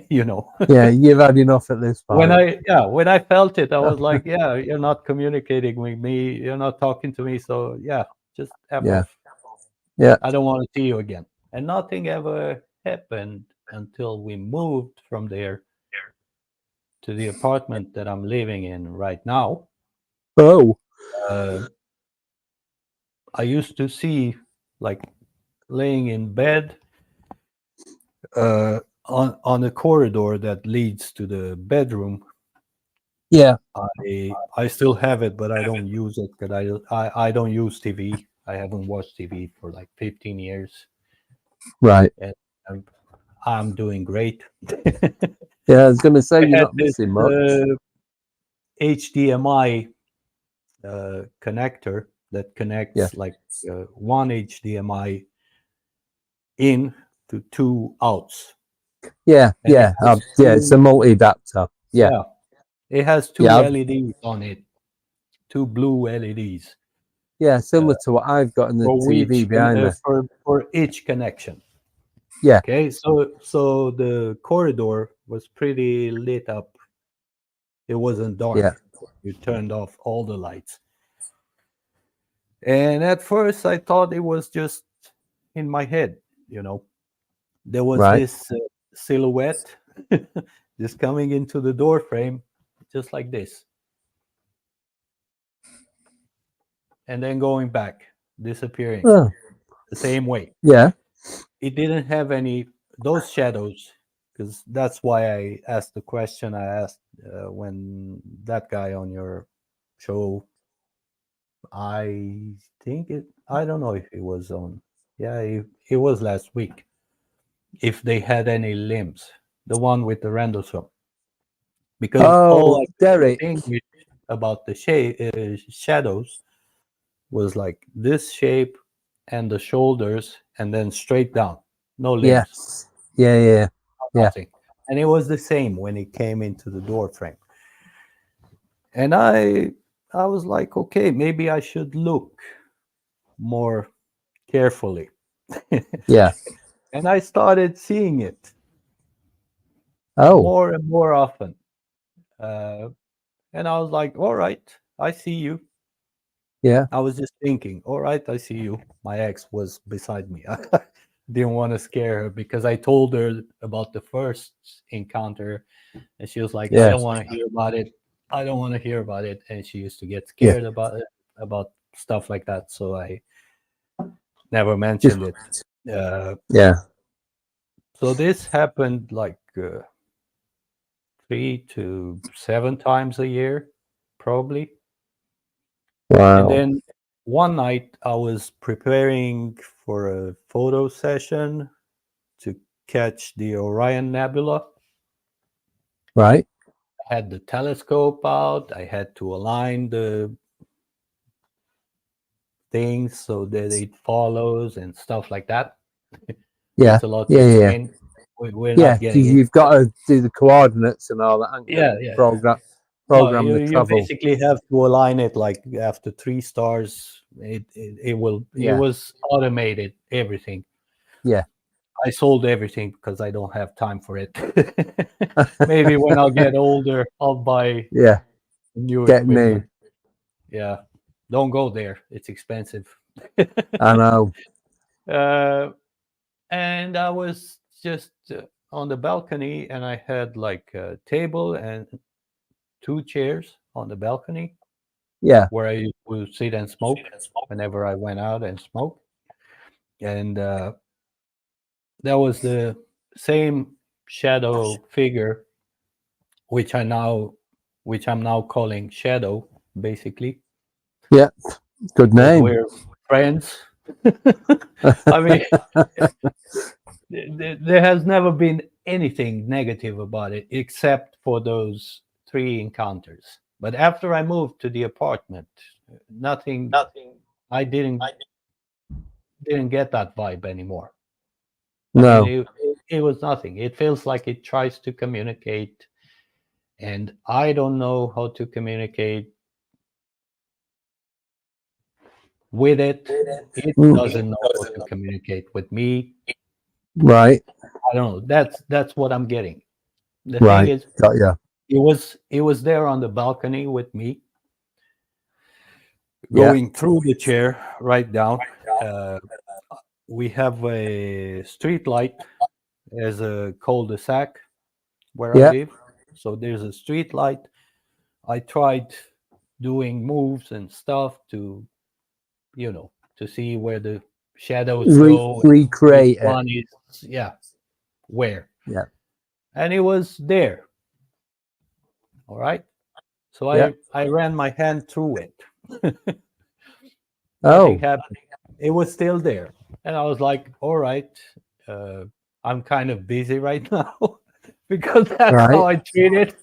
you know. Yeah, you've had enough at this point. When I felt it, I was like, yeah, you're not communicating with me. You're not talking to me. So, yeah, just F Yeah. off. Yeah. I don't want to see you again. And nothing ever happened until we moved from there to the apartment that I'm living in right now. Oh. I used to see, like, laying in bed on the corridor that leads to the bedroom. Yeah. I still have it, but I don't use it because I don't use TV. I haven't watched TV for like 15 years, Right. and I'm doing great. Yeah, I was going to say I you're had not missing much. HDMI connector that connects Yeah. like one HDMI in to two outs. Yeah. And Yeah. It's a multi-adapter. Yeah. It has two Yeah. LEDs on it, two blue LEDs. Yeah, similar to what I've got in the TV behind me. For each connection. Yeah. Okay, so the corridor was pretty lit up. It wasn't dark. Yeah. You turned off all the lights. And at first I thought it was just in my head, you know. There was Right. this silhouette just coming into the door frame, just like this. And then going back, disappearing Oh. the same way. Yeah. It didn't have any those shadows, because that's why I asked the question I asked when that guy on your show. I don't know if it was on. Yeah, it was last week. If they had any limbs, the one with the Rendlesham, because all Oh, I could Derek. think about the shadows was like this shape and the shoulders, and then straight down, no limbs. Yes. Yeah. Nothing. And it was the same when it came into the door frame. And I was like, okay, maybe I should look more carefully. Yeah. And I started seeing it Oh. more and more often. And I was like, all right, I see you. Yeah. I was just thinking, all right, I see you. My ex was beside me. I didn't want to scare her because I told her about the first encounter, and she was like, Yeah. I don't want to hear about it. I don't want to hear about it. And she used to get scared about it, about stuff like that. So I never mentioned it. Yeah. So this happened like 3 to 7 times a year, probably. Wow. And then one night I was preparing for a photo session to catch the Orion Nebula. Right. I had the telescope out. I had to align the things so that it follows and stuff like that. Yeah. It's a lot to Yeah. explain. We're Yeah. not getting You've got to do the coordinates and all that. haven't you? Yeah. Program No, the you travel. basically have to align it like after 3 stars. It will. Yeah. It was automated, everything. Yeah. I sold everything because I don't have time for it. Maybe when I'll get older, I'll buy Yeah. new Get equipment. new. Yeah, don't go there. It's expensive. I know. And I was just on the balcony, and I had like a table and 2 chairs on the balcony Yeah. where I would sit and smoke whenever I went out and smoked. And there was the same shadow figure, which I'm now calling Shadow, basically. Yeah. Good Because name. we're friends. I mean, there has never been anything negative about it except for those 3 encounters. But after I moved to the apartment, nothing. I didn't didn't get that vibe anymore. No. I mean, it was nothing. It feels like it tries to communicate, and I don't know how to communicate with it. It Mm. doesn't know how to communicate with me. Right. I don't know. That's what I'm getting. The Right. thing is, Got ya. it was there on the balcony with me, Yeah. going through the chair right down. We have a street light as a cul-de-sac where I Yeah. live. So there's a street light. I tried doing moves and stuff to, to see where the shadows go, Recreate which it. one is, where. Yeah. And it was there. All right. So Yeah. I ran my hand through it. Oh. Nothing happened. It was still there. And I was like, all right, I'm kind of busy right now because that's Right. how I treat it.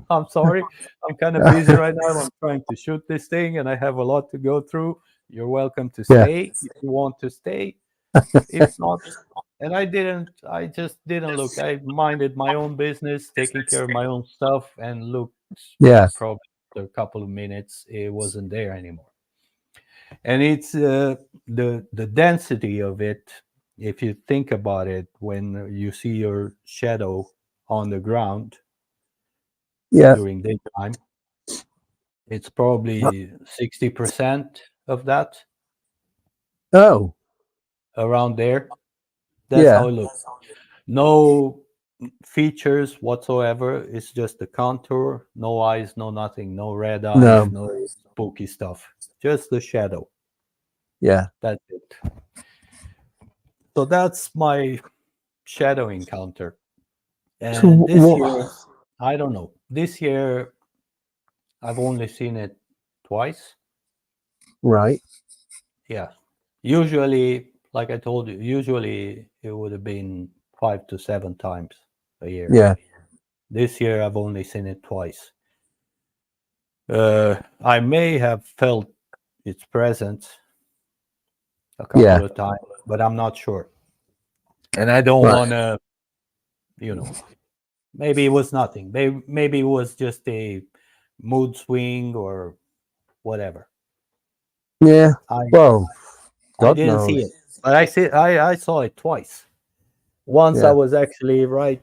I'm sorry. I'm kind of busy right now. I'm trying to shoot this thing and I have a lot to go through. You're welcome to Yeah. stay if you want to stay. If not, and I just didn't look. I minded my own business, taking care of my own stuff, and looked Yeah. probably after a couple of minutes, it wasn't there anymore. And it's the density of it. If you think about it, when you see your shadow on the ground Yeah. during daytime, it's probably 60% of that Oh. around there. That's Yeah. how it looks. No features whatsoever. It's just the contour, no eyes, no nothing, no red eyes, No. no spooky stuff. Just the shadow. Yeah. That's it. So that's my shadow encounter. So And this what? year, I don't know. This year, I've only seen it twice. Right. Yeah. Usually, like I told you, usually it would have been 5 to 7 times a year. Yeah. This year, I've only seen it twice. I may have felt its presence a couple Yeah. of times, but I'm not sure. And I don't Right. want to, maybe it was nothing. Maybe it was just a mood swing or whatever. Yeah. Well, I God didn't see knows. it, but I saw it twice. Once I Yeah. was actually right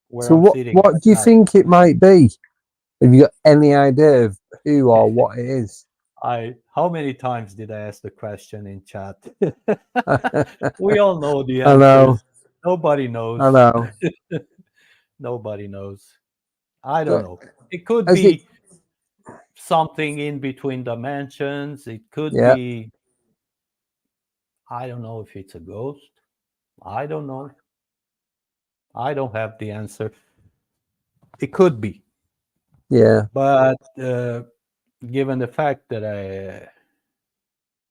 where So I'm sitting. what right do you now. think it might be? Have you got any idea of who or what it is? How many times did I ask the question in chat? We all know the I know. answers. Nobody knows. I know. Nobody knows. I don't So, know. It could has it? be something in between dimensions. It could Yeah. be, I don't know if it's a ghost. I don't know. I don't have the answer. It could be. Yeah. But given the fact that I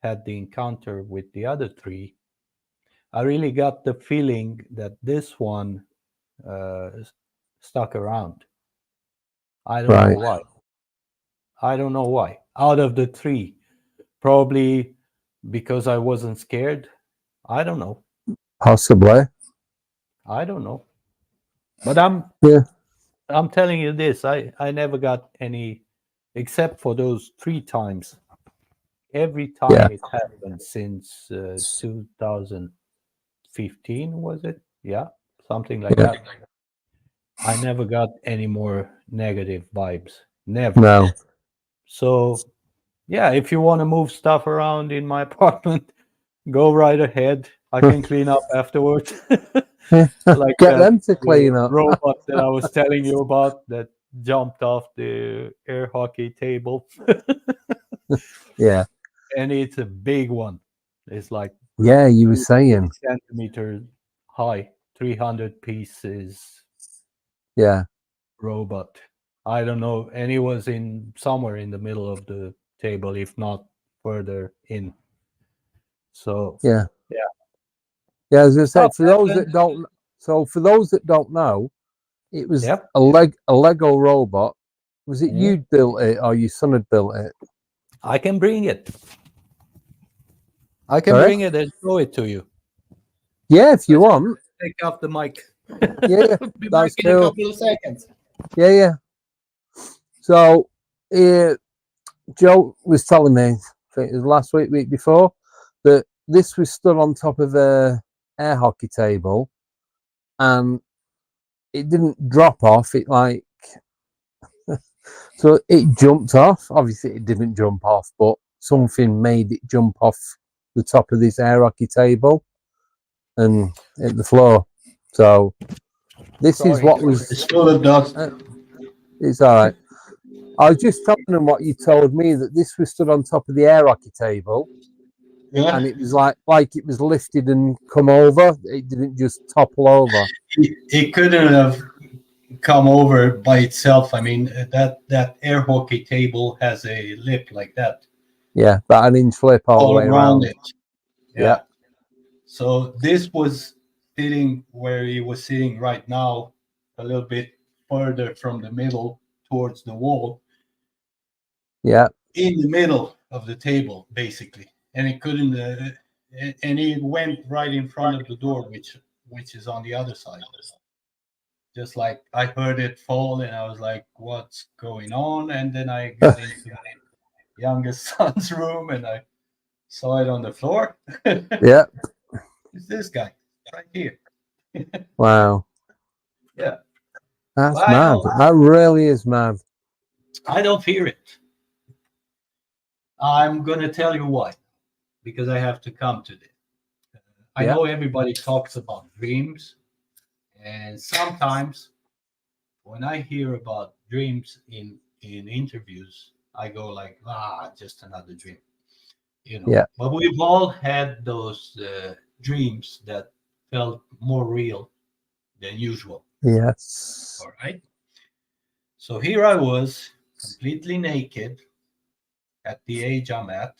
had the encounter with the other three, I really got the feeling that this one stuck around. I don't know Right. why. I don't know why. Out of the three, probably because I wasn't scared. I don't know. Possibly. I don't know. But Yeah. I'm telling you this. I never got any, except for those 3 times. Every time Yeah. it happened since 2015, was it? Yeah, something like Yeah. that. I never got any more negative vibes. Never. No. So, yeah, if you want to move stuff around in my apartment, go right ahead. I can clean up afterwards. Like Get them to the clean up. robot that I was telling you about that jumped off the air hockey table. Yeah. And it's a big one. It's like Yeah. You were saying. centimeters high, 300 pieces Yeah. robot. I don't know. And it was in somewhere in the middle of the table, if not further in. So Yeah. yeah. Yeah. As I said, Stuff for those happened. that don't, for those that don't know, it was Yep. a Lego robot. Was it Mhm. you built it or your son had built it? I can bring it. I can Sorry? bring it and show it to you. Yeah, if you want. Take off the mic. Yeah, Be that's back in a cool. couple of seconds. Yeah. So, Joe was telling me, I think it was last week before, that this was stood on top of a air hockey table, and it didn't drop off. It like so it jumped off. Obviously, it didn't jump off, but something made it jump off the top of this air hockey table and hit the floor. So this is what was. It's full of dust. It's all right. I was just telling them what you told me, that this was stood on top of the air hockey table, Yeah. and it was like it was lifted and come over. It didn't just topple over. It couldn't have come over by itself. I mean, that air hockey table has a lip like that Yeah, about an inch flip all the way around. it. Yeah. So this was sitting where he was sitting right now, a little bit further from the middle towards the wall, Yeah. in the middle of the table, basically. And it couldn't, and it went right in front of the door, which is on the other side. Just like I heard it fall, and I was like, "What's going on?" And then I got into my youngest son's room, and I saw it on the floor. Yeah. It's this guy right here. Wow. Yeah. That's Well, mad. That really is mad. I don't fear it. I'm going to tell you why, because I have to come to this. I Yeah. know everybody talks about dreams, and sometimes when I hear about dreams in interviews, I go like, just another dream, Yeah. But we've all had those dreams that felt more real than usual. Yes. All right. So here I was, completely naked at the age I'm at.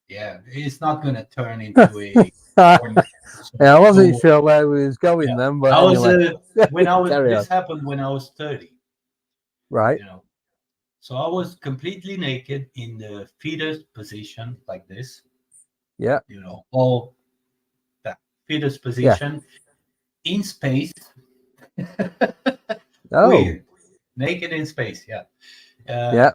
Yeah, it's not going to turn into a. Yeah, I wasn't sure where we was going then, but I was anyway. when I was. Carry This on. happened when I was 30. Right. So I was completely naked in the fetus position, like this. Yeah. All that fetus position in space. Oh. Weird. Naked in space, yeah.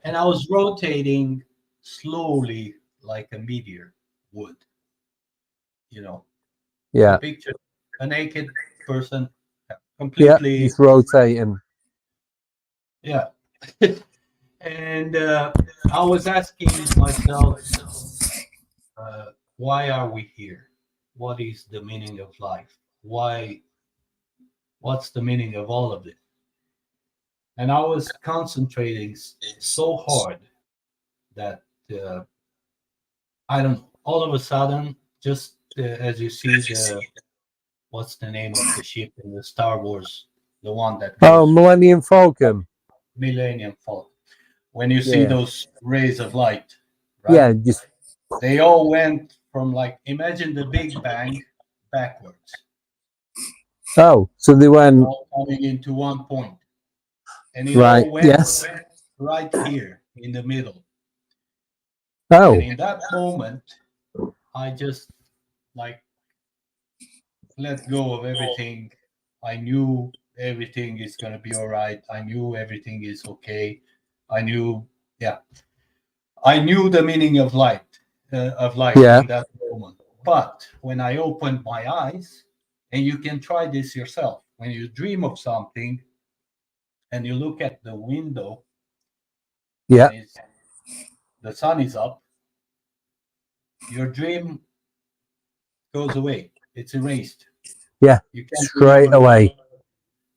And I was rotating slowly like a meteor would. Yeah. So picture a naked person completely. Just rotating. Yeah. And I was asking myself, why are we here? What is the meaning of life? What's the meaning of all of it? And I was concentrating so hard that I don't know. All of a sudden, just as you see what's the name of the ship in the Star Wars, the one that goes, Millennium Falcon. Millennium Falcon. When you see those rays of light, right? Yeah, just they all went from imagine the Big Bang backwards. so they went all coming into one point, and it all went right here in the middle. And in that moment, I just let go of everything. I knew everything is gonna be all right. I knew everything is okay. I knew the meaning of life in that moment. But when I opened my eyes, and you can try this yourself, when you dream of something and you look at the window, the sun is up, your dream goes away. It's erased. Yeah, you can't straight away.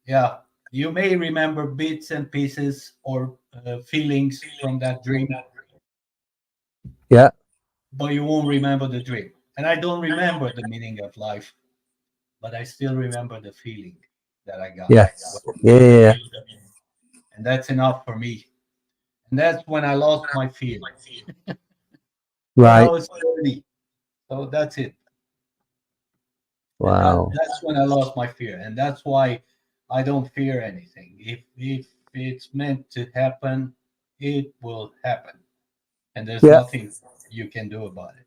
Yeah, you may remember bits and pieces or feelings from that dream. Yeah. But you won't remember the dream. And I don't remember the meaning of life, but I still remember the feeling that I got. Yes. Yeah. And that's enough for me. And that's when I lost my fear. Right. I was 30. So that's it. Wow. That's when I lost my fear. And that's why I don't fear anything. If it's meant to happen, it will happen. And there's nothing you can do about it.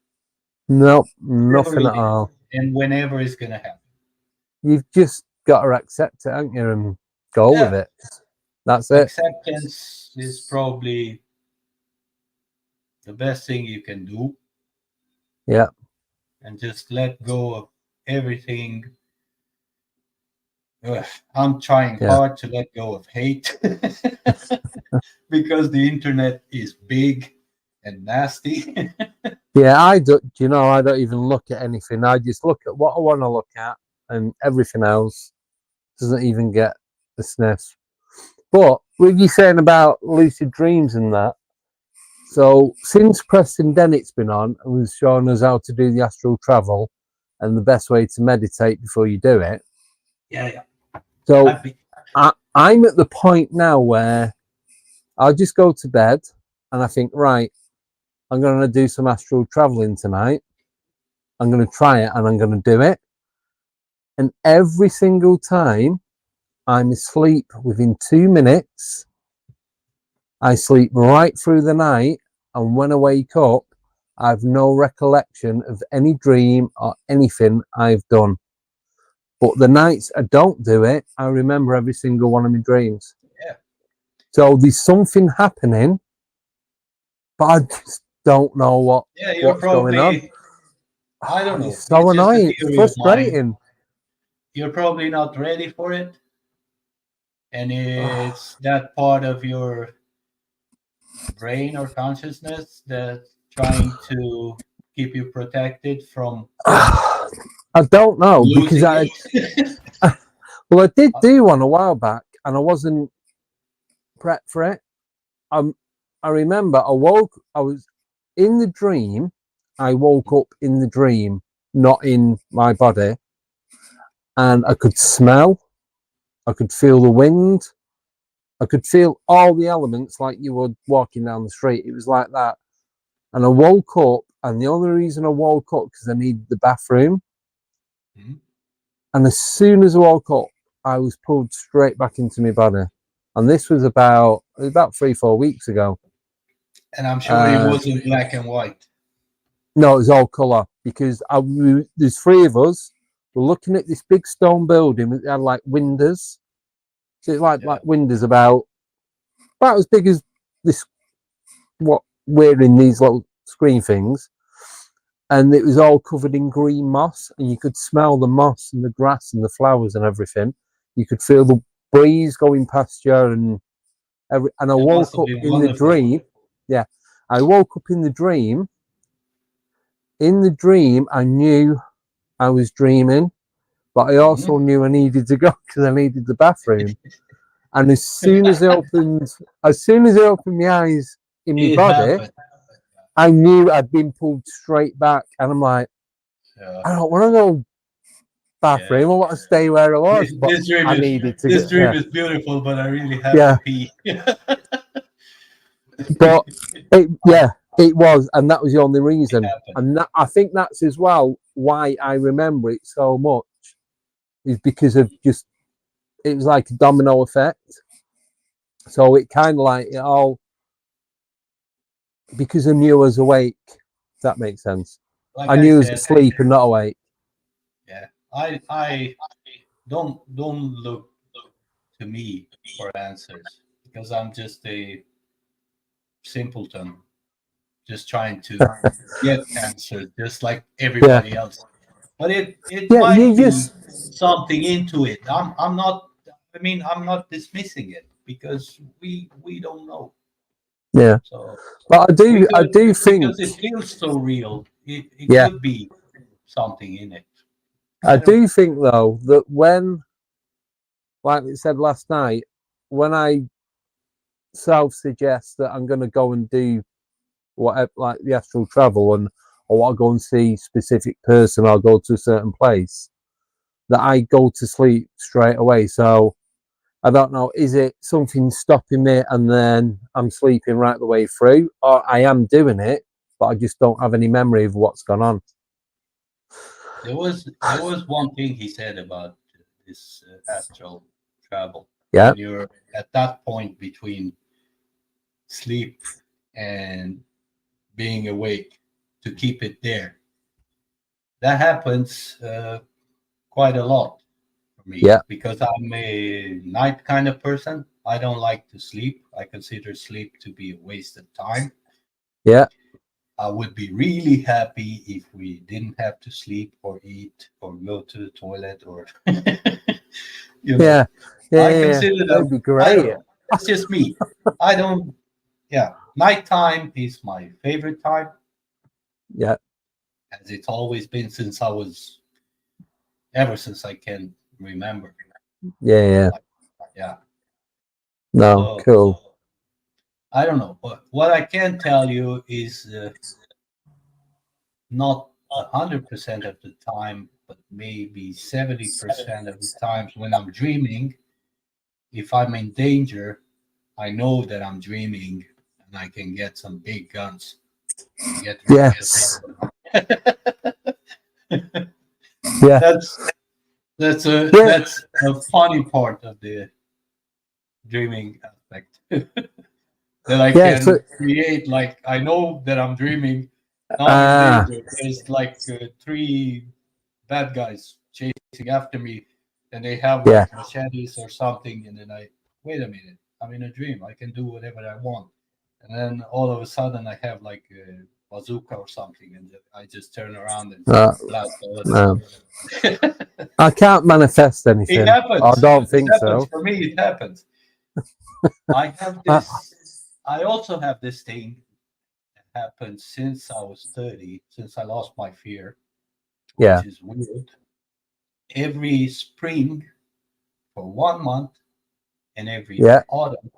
Nope, Never nothing at did. all. And whenever it's gonna happen. You've just got to accept it, haven't you, and go Yeah. with it. That's it. Acceptance is probably the best thing you can do, Yeah. and just let go of everything. Ugh, I'm trying Yeah. hard to let go of hate because the internet is big and nasty. Yeah, I don't. You know, I don't even look at anything. I just look at what I want to look at, and everything else doesn't even get the sniff. But with you saying about lucid dreams and that, so since Preston Dennett's been on and was showing us how to do the astral travel and the best way to meditate before you do it, Yeah. so I've been- I'm at the point now where I'll just go to bed and I think, right, I'm going to do some astral traveling tonight. I'm going to try it and I'm going to do it. And every single time I'm asleep within 2 minutes, I sleep right through the night. And when I wake up, I have no recollection of any dream or anything I've done. But the nights I don't do it, I remember every single one of my dreams. Yeah. So there's something happening, but I just don't know what's going on. I don't know. It's so annoying. It's just a It's theory of mine. frustrating. You're probably not ready for it, and it's that part of your brain or consciousness that's trying to keep you protected from I don't know because losing it. well, I did do one a while back, and I wasn't prepped for it. I remember I was in the dream. I woke up in the dream, not in my body, and I could smell. I could feel the wind. I could feel all the elements like you were walking down the street. It was like that. And I woke up, and the only reason I woke up because I needed the bathroom. Mhm. And as soon as I woke up, I was pulled straight back into my body. And this was about 3-4 weeks ago. And I'm sure it wasn't black and white. No, it was all colour because there's three of us. We're looking at this big stone building. It had like windows. So it's like windows about as big as this. What we're in these little screen things, and it was all covered in green moss, and you could smell the moss and the grass and the flowers and everything. You could feel the breeze going past you, and I woke up in the dream. Yeah, I woke up in the dream. In the dream, I knew I was dreaming, but I also knew I needed to go because I needed the bathroom. And as soon as I opened my eyes in my body, I knew I'd been pulled straight back. And I'm like, I don't want to go bathroom. I want to stay where I was. But I needed to. This dream is beautiful, but I really have to pee. But it was, and that was the only reason. And I think that's as well why I remember it so much, is because of just, it was like a domino effect. So it kind of like it all, because I knew I was awake. If that makes sense. Like I knew I was asleep and not awake. Yeah, I don't look to me for answers because I'm just a simpleton, just trying to get answers, just like everybody else. But it might be something into it. I'm not. I mean, I'm not dismissing it because we don't know. Yeah. So, but I do think, because it feels so real, it could be something in it. I do think though that when, like we said last night, when I self-suggest that I'm going to go and do whatever, like the astral travel, and I want to go and see a specific person, I'll go to a certain place, that I go to sleep straight away. So I don't know, is it something stopping me and then I'm sleeping right the way through, or I am doing it, but I just don't have any memory of what's gone on? There was one thing he said about this astral travel. Yeah. When you're at that point between sleep and being awake, to keep it there, that happens quite a lot for me. Yeah. Because I'm a night kind of person. I don't like to sleep. I consider sleep to be a waste of time. Yeah. I would be really happy if we didn't have to sleep or eat or go to the toilet or you know. Yeah. Yeah. I Yeah. consider That'd that be I great. don't know. It's just me. I don't. Yeah, nighttime is my favorite time, Yeah. as it's always been since I was ever since I can remember. Yeah. Yeah. Yeah. No. So Cool. I don't know, but what I can tell you is not 100% of the time, but maybe 70% of the times when I'm dreaming, if I'm in danger, I know that I'm dreaming and I can get some big guns and get rid of Yes. the people. Yeah. That's Yeah. that's a funny part of the dreaming aspect. That I Yeah. So, can create. Like I know that I'm dreaming. Now I'm in ah. danger. There's like three bad guys chasing after me, and they have Yeah. like machetes or something. And then I wait a minute. I'm in a dream. I can do whatever I want. And then all of a sudden I have like a bazooka or something, and I just turn around and blast all of No. them. I can't manifest anything. It happens. I don't It think happens so. for me. It happens. I have Uh, this. I also have this thing that happened since I was 30, since I lost my fear, Yeah. which is weird. Every spring for 1 month and every Yeah. autumn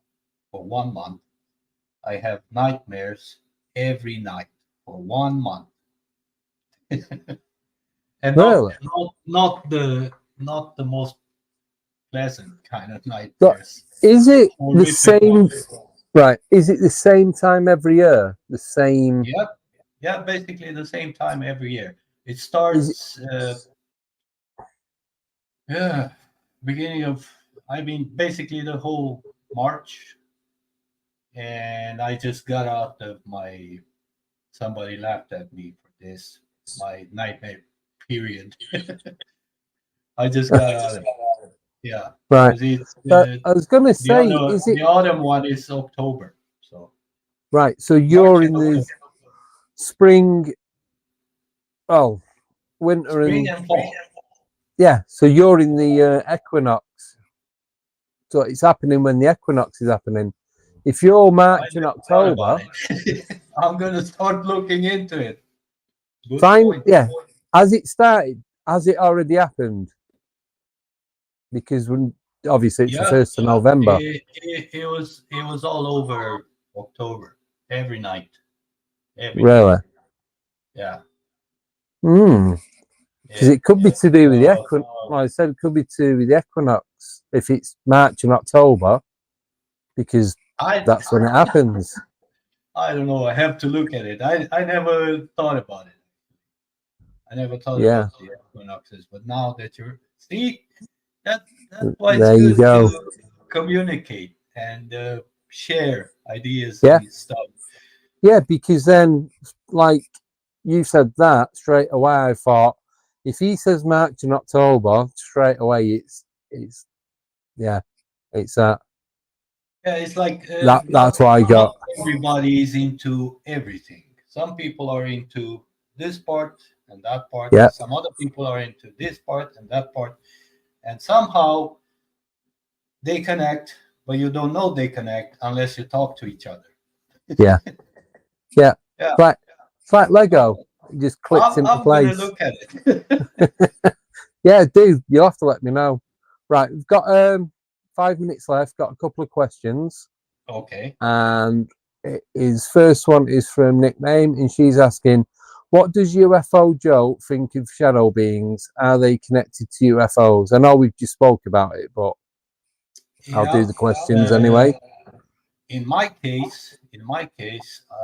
for 1 month, I have nightmares every night for 1 month, and Really? not the most pleasant kind of But nightmares. is it the Horrific same? ones. Right. Is it the same time every year? The same? Yep. Yeah, basically the same time every year. It Is it? starts, yeah, beginning of, I mean, basically the whole March. And I just got out of my, somebody laughed at me for this, my nightmare period. I just got out of it. Yeah. Right. Because it's, I was gonna say, is it the autumn one is October. So right? So March you're and in the October, spring. Oh, winter spring and and fall. yeah. So you're in the equinox. So it's happening when the equinox is happening. If you're I March and never thought about October, it. I'm going to start looking into it. Good fine. point. Yeah. Has it started? Has it already happened? Because when obviously it's the Yeah, 1st of November. it was all over October. Every night. Every night. Really? Yeah. Because Yeah. it could be Yeah. to do with the equinox. Like I said, it could be to do with the equinox if it's March and October, because I that's when it happens. I don't know. I have to look at it. I never thought about it. I never thought Yeah, about the equinoxes, but now that you're see that's why it's there you good go. to communicate and share ideas Yeah, and stuff. yeah, because then, like you said that straight away, I thought if he says March and October straight away, it's yeah, it's that. Yeah, it's like That's what I not got. everybody is into everything. Some people are into this part and that part. Yeah, Some other people are into this part and that part. And somehow they connect, but you don't know they connect unless you talk to each other. yeah, yeah. Yeah, Right, it's like Lego. It just clicks into I'm gonna place. look at it. Yeah, dude, you'll have to let me know. Right, we've got 5 minutes left. Got a couple of questions, Okay. and his first one is from Nickname, and she's asking, "What does UFO Joe think of shadow beings? Are they connected to UFOs?" I know we've just spoke about it, but I'll do Yeah. the questions anyway. In my case,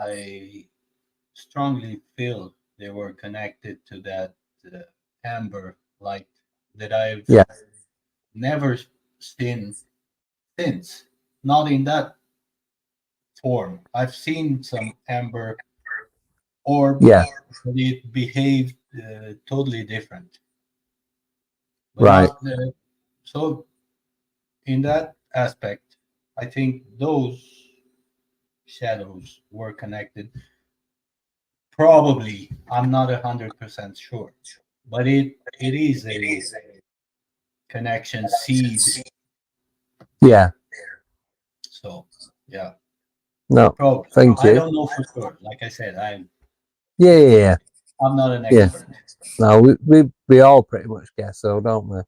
I strongly feel they were connected to that amber light that I've Yeah, never seen since. Not in that form. I've seen some amber orb, yeah, but it behaved totally different. But Right. so in that aspect, I think those shadows were connected. Probably, I'm not 100% sure, but it is a connection seed. Yeah. So yeah, No. probably. Thank I you. don't know for sure. Like I said, Yeah. I'm not an Yeah. expert. No, we all pretty much guess so, don't we?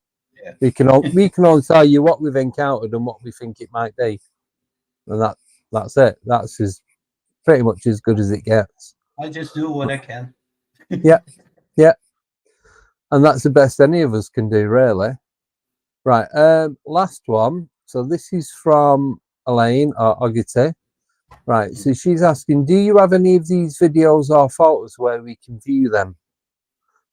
Yeah. We can only tell you what we've encountered and what we think it might be, and that's it. That's pretty much as good as it gets. I just do what I can. Yeah, and that's the best any of us can do, really. Right. Last one. So this is from Elaine or Ogity. Right. So she's asking, do you have any of these videos or photos where we can view them?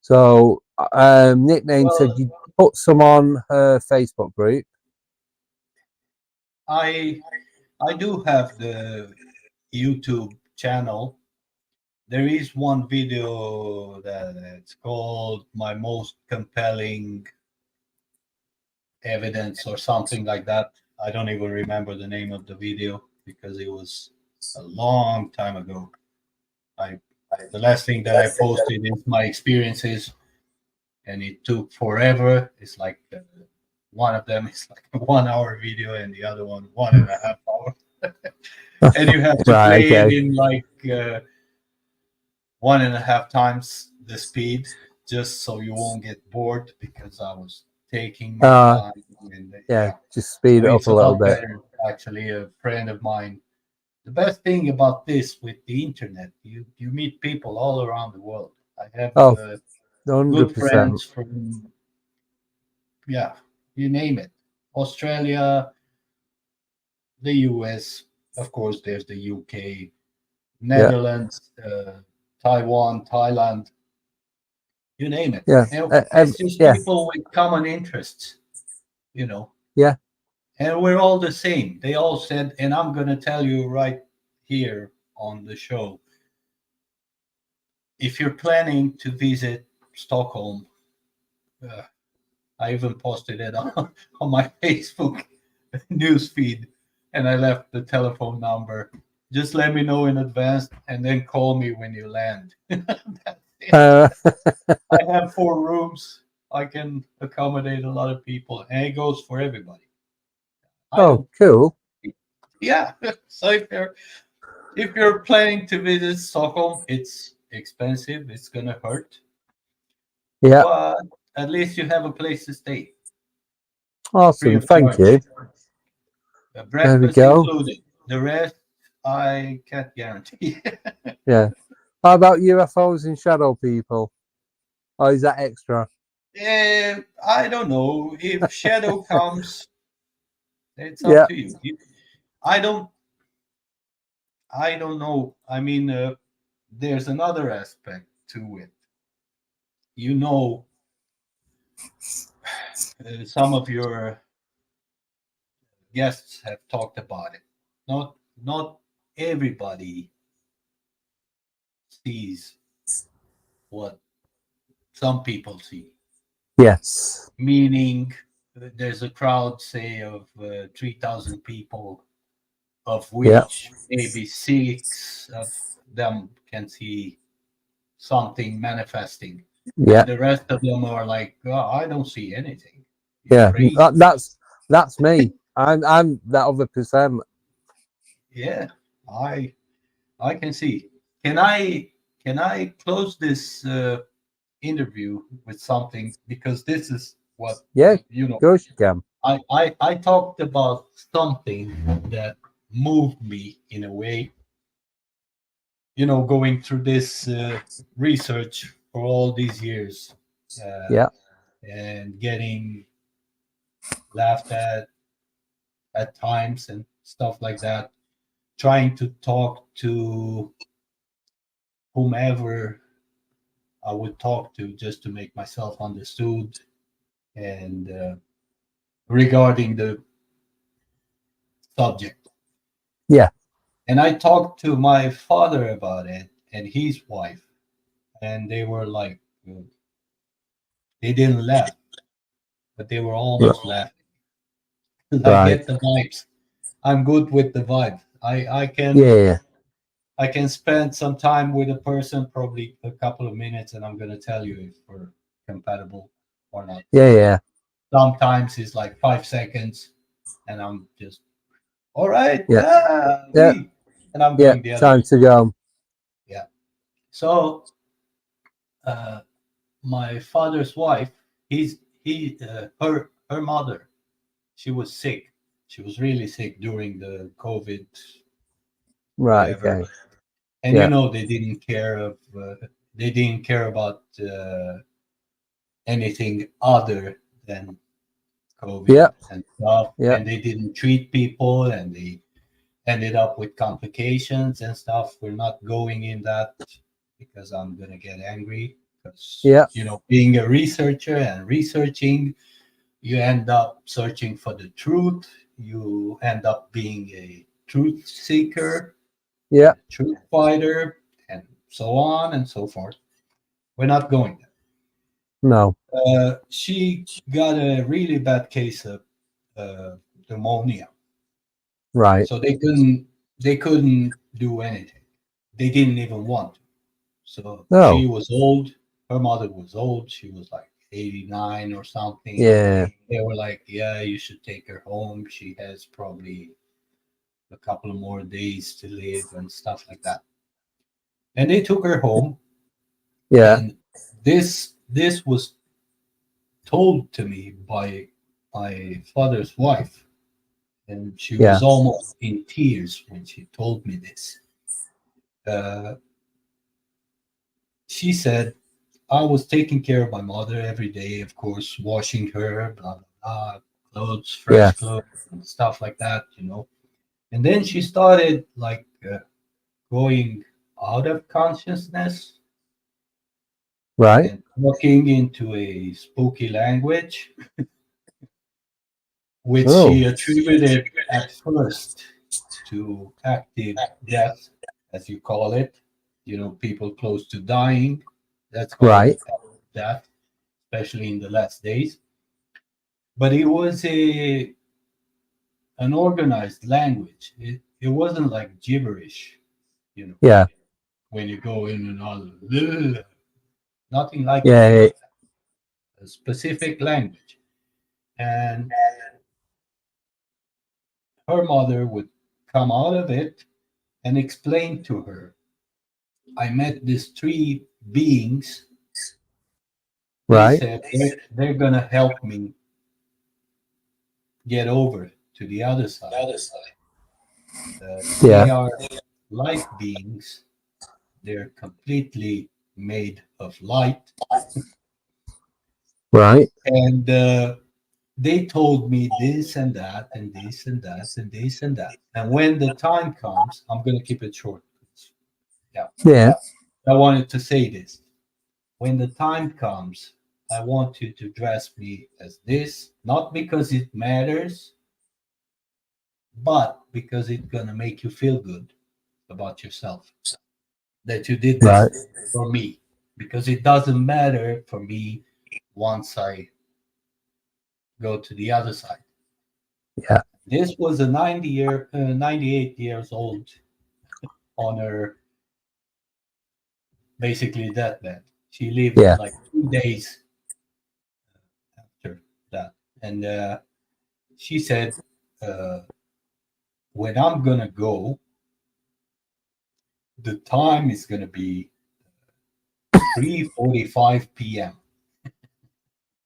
So Nickname said you put some on her Facebook group. I do have the YouTube channel. There is one video that's called "My Most Compelling Evidence" or something like that. I don't even remember the name of the video because it was a long time ago. The last thing that I posted is my experiences, and it took forever. It's like one of them is like a 1 hour video, and the other one 1.5 hours. And you have to Right, play it okay. in like 1.5 times the speed, just so you won't get bored, because I was taking my time. And Yeah, just speed so it up it's a a little lot bit. better. Actually, a friend of mine. The best thing about this with the internet, you meet people all around the world. I have Oh, good 100%. friends from, yeah, you name it, Australia, the US, of course. There's the UK, Netherlands, Taiwan, Thailand, you name it. Yeah. And Ev- it's just yeah. people with common interests, you know. Yeah. And we're all the same. They all said, and I'm going to tell you right here on the show, if you're planning to visit Stockholm, I even posted it on my Facebook news feed, and I left the telephone number. Just let me know in advance, and then call me when you land. That's it. I have 4 rooms. I can accommodate a lot of people, and it goes for everybody. Oh, cool. Yeah. So if you're planning to visit Stockholm, it's expensive. It's gonna hurt. Yeah. But at least you have a place to stay. Free Awesome. of Thank charge. you. Breakfast go. included. The rest, I can't guarantee. Yeah. How about UFOs and shadow people? Oh, is that extra? I don't know. If shadow comes, it's up Yeah. to you. I don't know. I mean, there's another aspect to it. You know, some of your guests have talked about it. Not everybody sees what some people see. Yes. Meaning, there's a crowd, say, of 3,000 people, of which maybe 6 of them can see something manifesting. Yeah. And the rest of them are like, oh, I don't see anything. Yeah. Crazy. That's me. I'm that other percent. Yeah, I can see. Can I close this interview with something, because this is what Yeah. you know. Of course you can. I talked about something that moved me in a way. Going through this research for all these years, Yeah. and getting laughed at times and stuff like that. Trying to talk to whomever I would talk to, just to make myself understood, and regarding the subject. Yeah. And I talked to my father about it and his wife, and they were like, They didn't laugh, but they were almost laughing. I Right. get the vibes. I'm good with the vibe. I Yeah. can spend some time with a person, probably a couple of minutes, and I'm gonna tell you if we're compatible or not. Yeah. Yeah. Sometimes it's like 5 seconds, and I'm just all right, Yeah. Yeah. and I'm Yeah. going the other Time way. to go. Yeah. So my father's wife, her mother, she was sick. She was really sick during the COVID, Right. whatever. Okay. And Yeah. they didn't care about anything other than COVID Yeah. and stuff. Yeah. And they didn't treat people, and they ended up with complications and stuff. We're not going in that because I'm gonna get angry. Because Yeah. being a researcher and researching, you end up searching for the truth. You end up being a truth seeker, Yeah. truth fighter, and so on and so forth. We're not going there. No. She got a really bad case of pneumonia, Right. so they couldn't do anything. They didn't even want to. So No. she was old. Her mother was old. She was like 89 or something. Yeah. They were like, "Yeah, you should take her home. She has probably a couple of more days to live and stuff like that." And they took her home, Yeah. and this was told to me by my father's wife, and she Yeah. was almost in tears when she told me this. Uh, she said, "I was taking care of my mother every day, of course, washing her, blah blah blah, clothes, Yeah. fresh clothes, and stuff like that. And then she started like going out of consciousness Right. and talking into a spooky language, which Oh. she attributed at first to active death, as you call it. People close to dying. That's called Right. active death, especially in the last days. But it was an organized language. It wasn't like gibberish, Yeah. when you go in and out. Nothing like that. Yeah. A specific language. And her mother would come out of it and explain to her, "I met these three beings. They Right. said they're going to help me get over to the other side. They Yeah. are light beings. They're completely made of light." Right. And they told me this and that and this and that and this and that. And when the time comes, I'm going to keep it short. Yeah, Yeah. I wanted to say this. When the time comes, I want you to dress me as this, not because it matters, but because it's going to make you feel good about yourself that you did this Right. for me. Because it doesn't matter for me once I go to the other side. Yeah. This was a 98 years old on her basically deathbed. She lived Yeah. like 2 days after that, and she said, uh, "When I'm gonna go, the time is gonna be 3:45 p.m.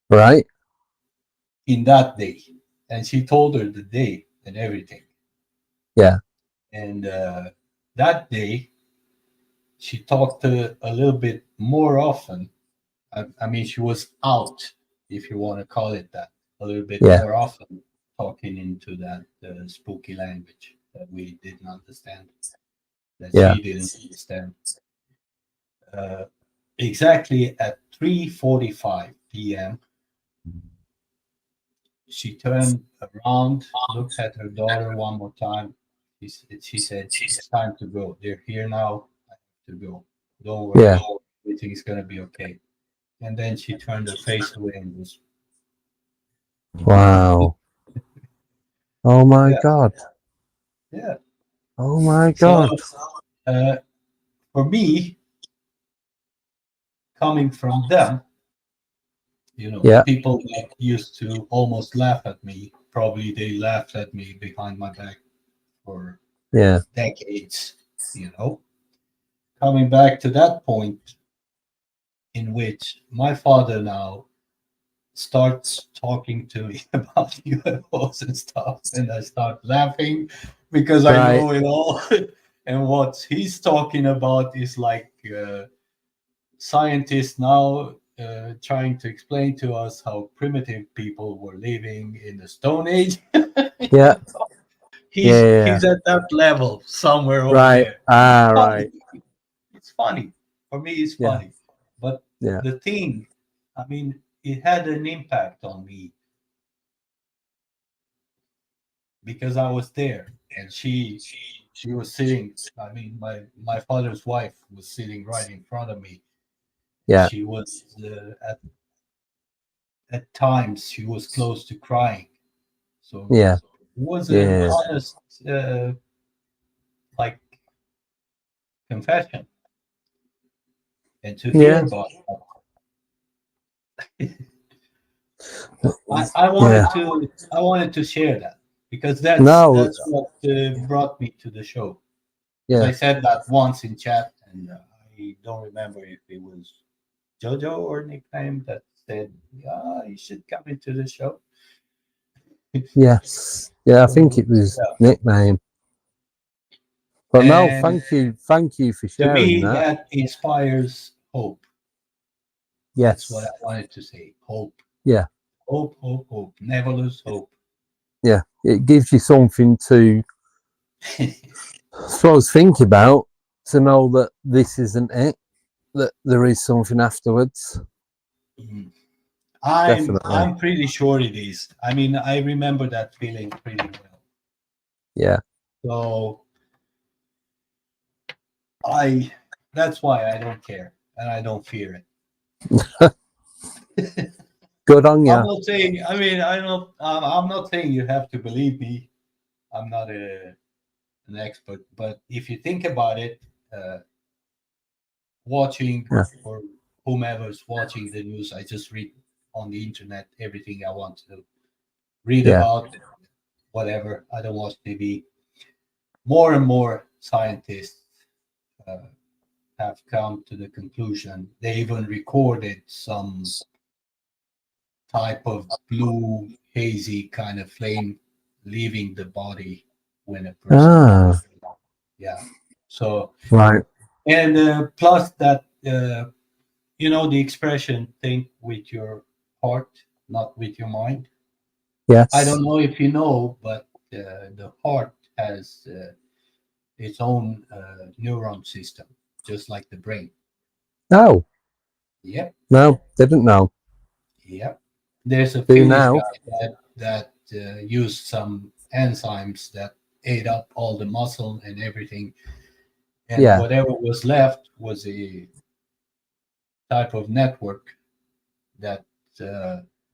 Right. in that day," and she told her the day and everything. Yeah. And that day, she talked a little bit more often. I mean, she was out, if you want to call it that, a little bit Yeah. more often, talking into that spooky language that we didn't understand, that Yeah. she didn't understand. Uh, exactly at 3:45 p.m., she turned around, looked at her daughter one more time. She said, "It's time to go. They're here now. I have to go. Don't worry. Yeah. Everything's going to be okay." and then she turned her face away and was Wow. Oh my Yeah. God. yeah. Oh my So God. for me, coming from them, Yeah. people that used to almost laugh at me. Probably they laughed at me behind my back for Yeah. decades. Coming back to that point in which my father now starts talking to me about UFOs and stuff, and I start laughing because I Right. know it all. And what he's talking about is like scientists now trying to explain to us how primitive people were living in the Stone Age. Yeah. He's Yeah. at that level somewhere over Right. there. Ah, It's right. funny. It's funny. For me, it's Yeah. funny. But Yeah. the thing, I mean, it had an impact on me because I was there, and she was sitting. I mean, my father's wife was sitting right in front of me. Yeah. She was at times she was close to crying. So Yeah. it was an Yeah. honest like confession, and to hear Yeah. about that, I wanted to share that because No. that's what brought me to the show. So Yeah. I said that once in chat, and I don't remember if it was Jojo or nickname that said, "Yeah, you should come into the show." Yes. Yeah. I think So, it was yeah. nickname. But no, And thank you for to sharing me, that. that inspires hope. That's what Yes. I wanted to say. Hope, Yeah. hope, hope, hope. Never lose hope. Yeah. It gives you something to, I suppose, think about, to know that this isn't it, that there is something afterwards. Mhm. Definitely. I'm pretty sure it is. I mean, I remember that feeling pretty well. Yeah. So that's why I don't care and I don't fear it. Good on I'm you. not saying. I mean, I'm not saying you have to believe me. I'm not an expert, but if you think about it, watching Yeah. or whomever's watching the news, I just read on the internet everything I want to read Yeah. about, whatever. I don't watch TV. More and more scientists have come to the conclusion. They even recorded some type of blue, hazy kind of flame leaving the body when a person Ah. yeah. So Right. and plus that the expression think with your heart, not with your mind. Yes. I don't know if you know, but the heart has its own neuron system, just like the brain. No. Yep. No. Didn't know. Yep. There's a Do Finnish now. guy that used some enzymes that ate up all the muscle and everything, and Yeah. whatever was left was a type of network that,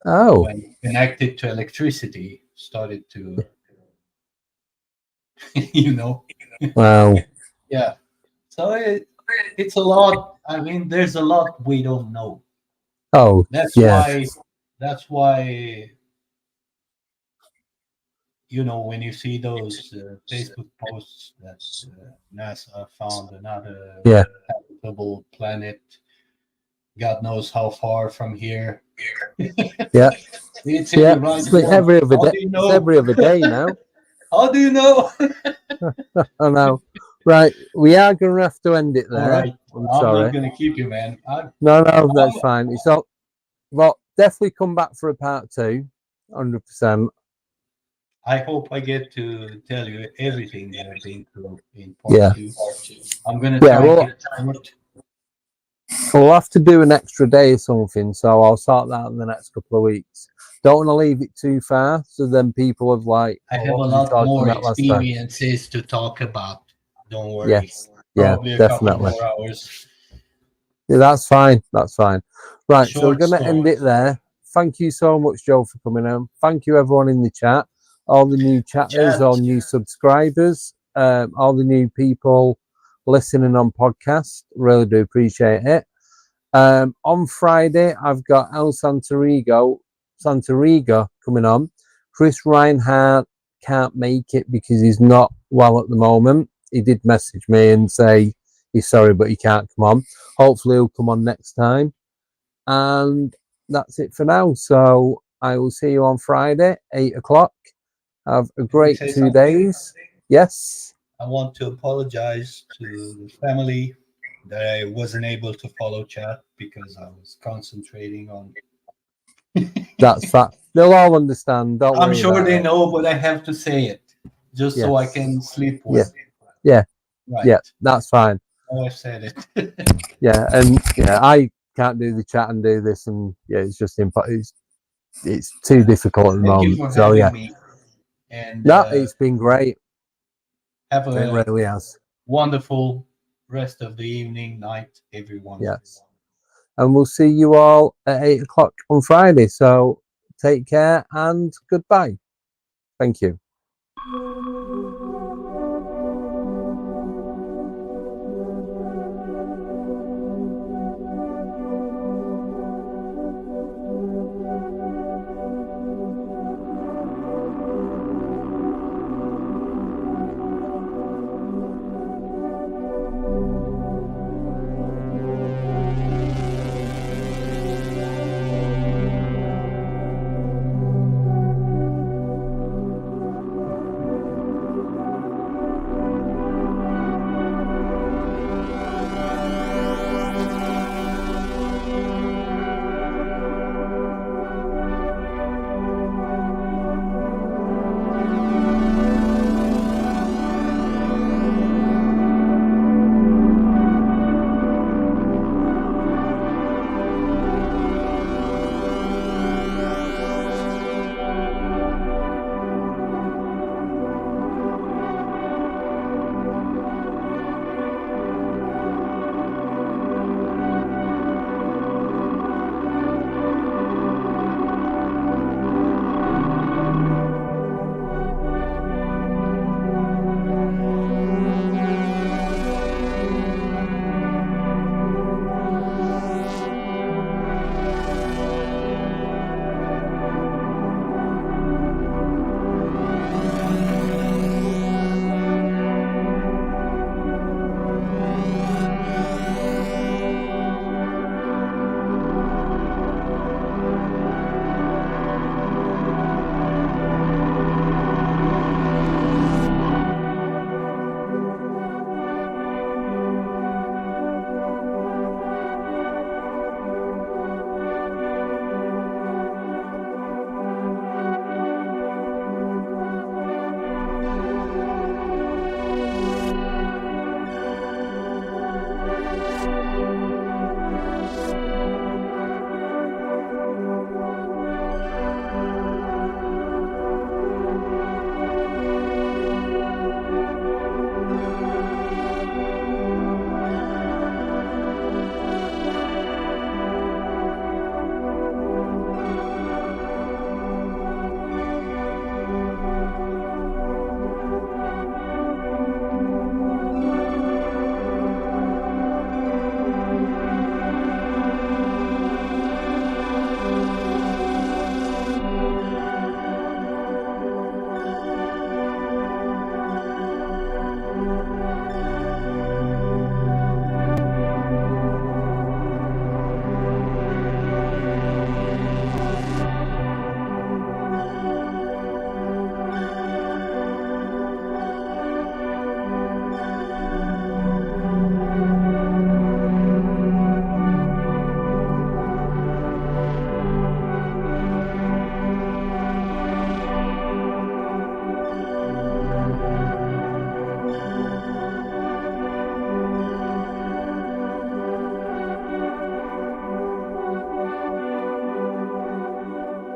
Oh. when connected to electricity, started to, you know, Wow. yeah. So it's a lot. I mean, there's a lot we don't know. Oh. That's Yes. why. That's why. When you see those Facebook posts that NASA found another Yeah. habitable planet, God knows how far from here. Yeah. It's in Yeah. the right It's like corner. every other How day. do you It's know? every other day now. How do you know? I know. Right. We are going to have to end it there. All right. I'm I'm sorry. not going to keep you, man. No, that's fine. It's all. Well, definitely come back for a part 2. 100%. I hope I get to tell you everything that I've been through in Yeah. part 2. I'm going to Yeah. try and Well, keep it short. we'll have to do an extra day or something, so I'll sort that out in the next couple of weeks. Don't want to leave it too far, so then people have like, I oh, have what a was he lot talking more about last time? experiences to talk about. Don't worry. Yes, yeah, Probably a couple definitely. more hours. Yeah, that's fine. That's fine. Right, so we're Short going to end it stories. there. Thank you so much, Joe, for coming on. Thank you, everyone in the chat, all the new chatters, Chat. all new subscribers, all the new people listening on podcast. Really do appreciate it. On Friday, I've got El Santarigo coming on. Chris Reinhardt can't make it because he's not well at the moment. He did message me and say he's sorry, but he can't come on. Hopefully, he'll come on next time. And that's it for now. So I will see you on Friday, 8 o'clock. Have a great say 2 something? days. Yes. I want to apologize to the family that I wasn't able to follow chat because I was concentrating on. That's fact. They'll all understand. Don't I'm worry sure about they it. know, but I have to say it just so I Yes. can sleep well. Yeah. Right. Yeah, that's fine. Oh, I said it. Yeah, and yeah, I can't do the chat and do this, and yeah, it's just it's too difficult at the Thank you moment. for So having yeah, me. And no, it's been great. have It a really has. wonderful rest of the evening, night, everyone. Yes, and we'll see you all at 8 o'clock on Friday. So take care and goodbye. Thank you.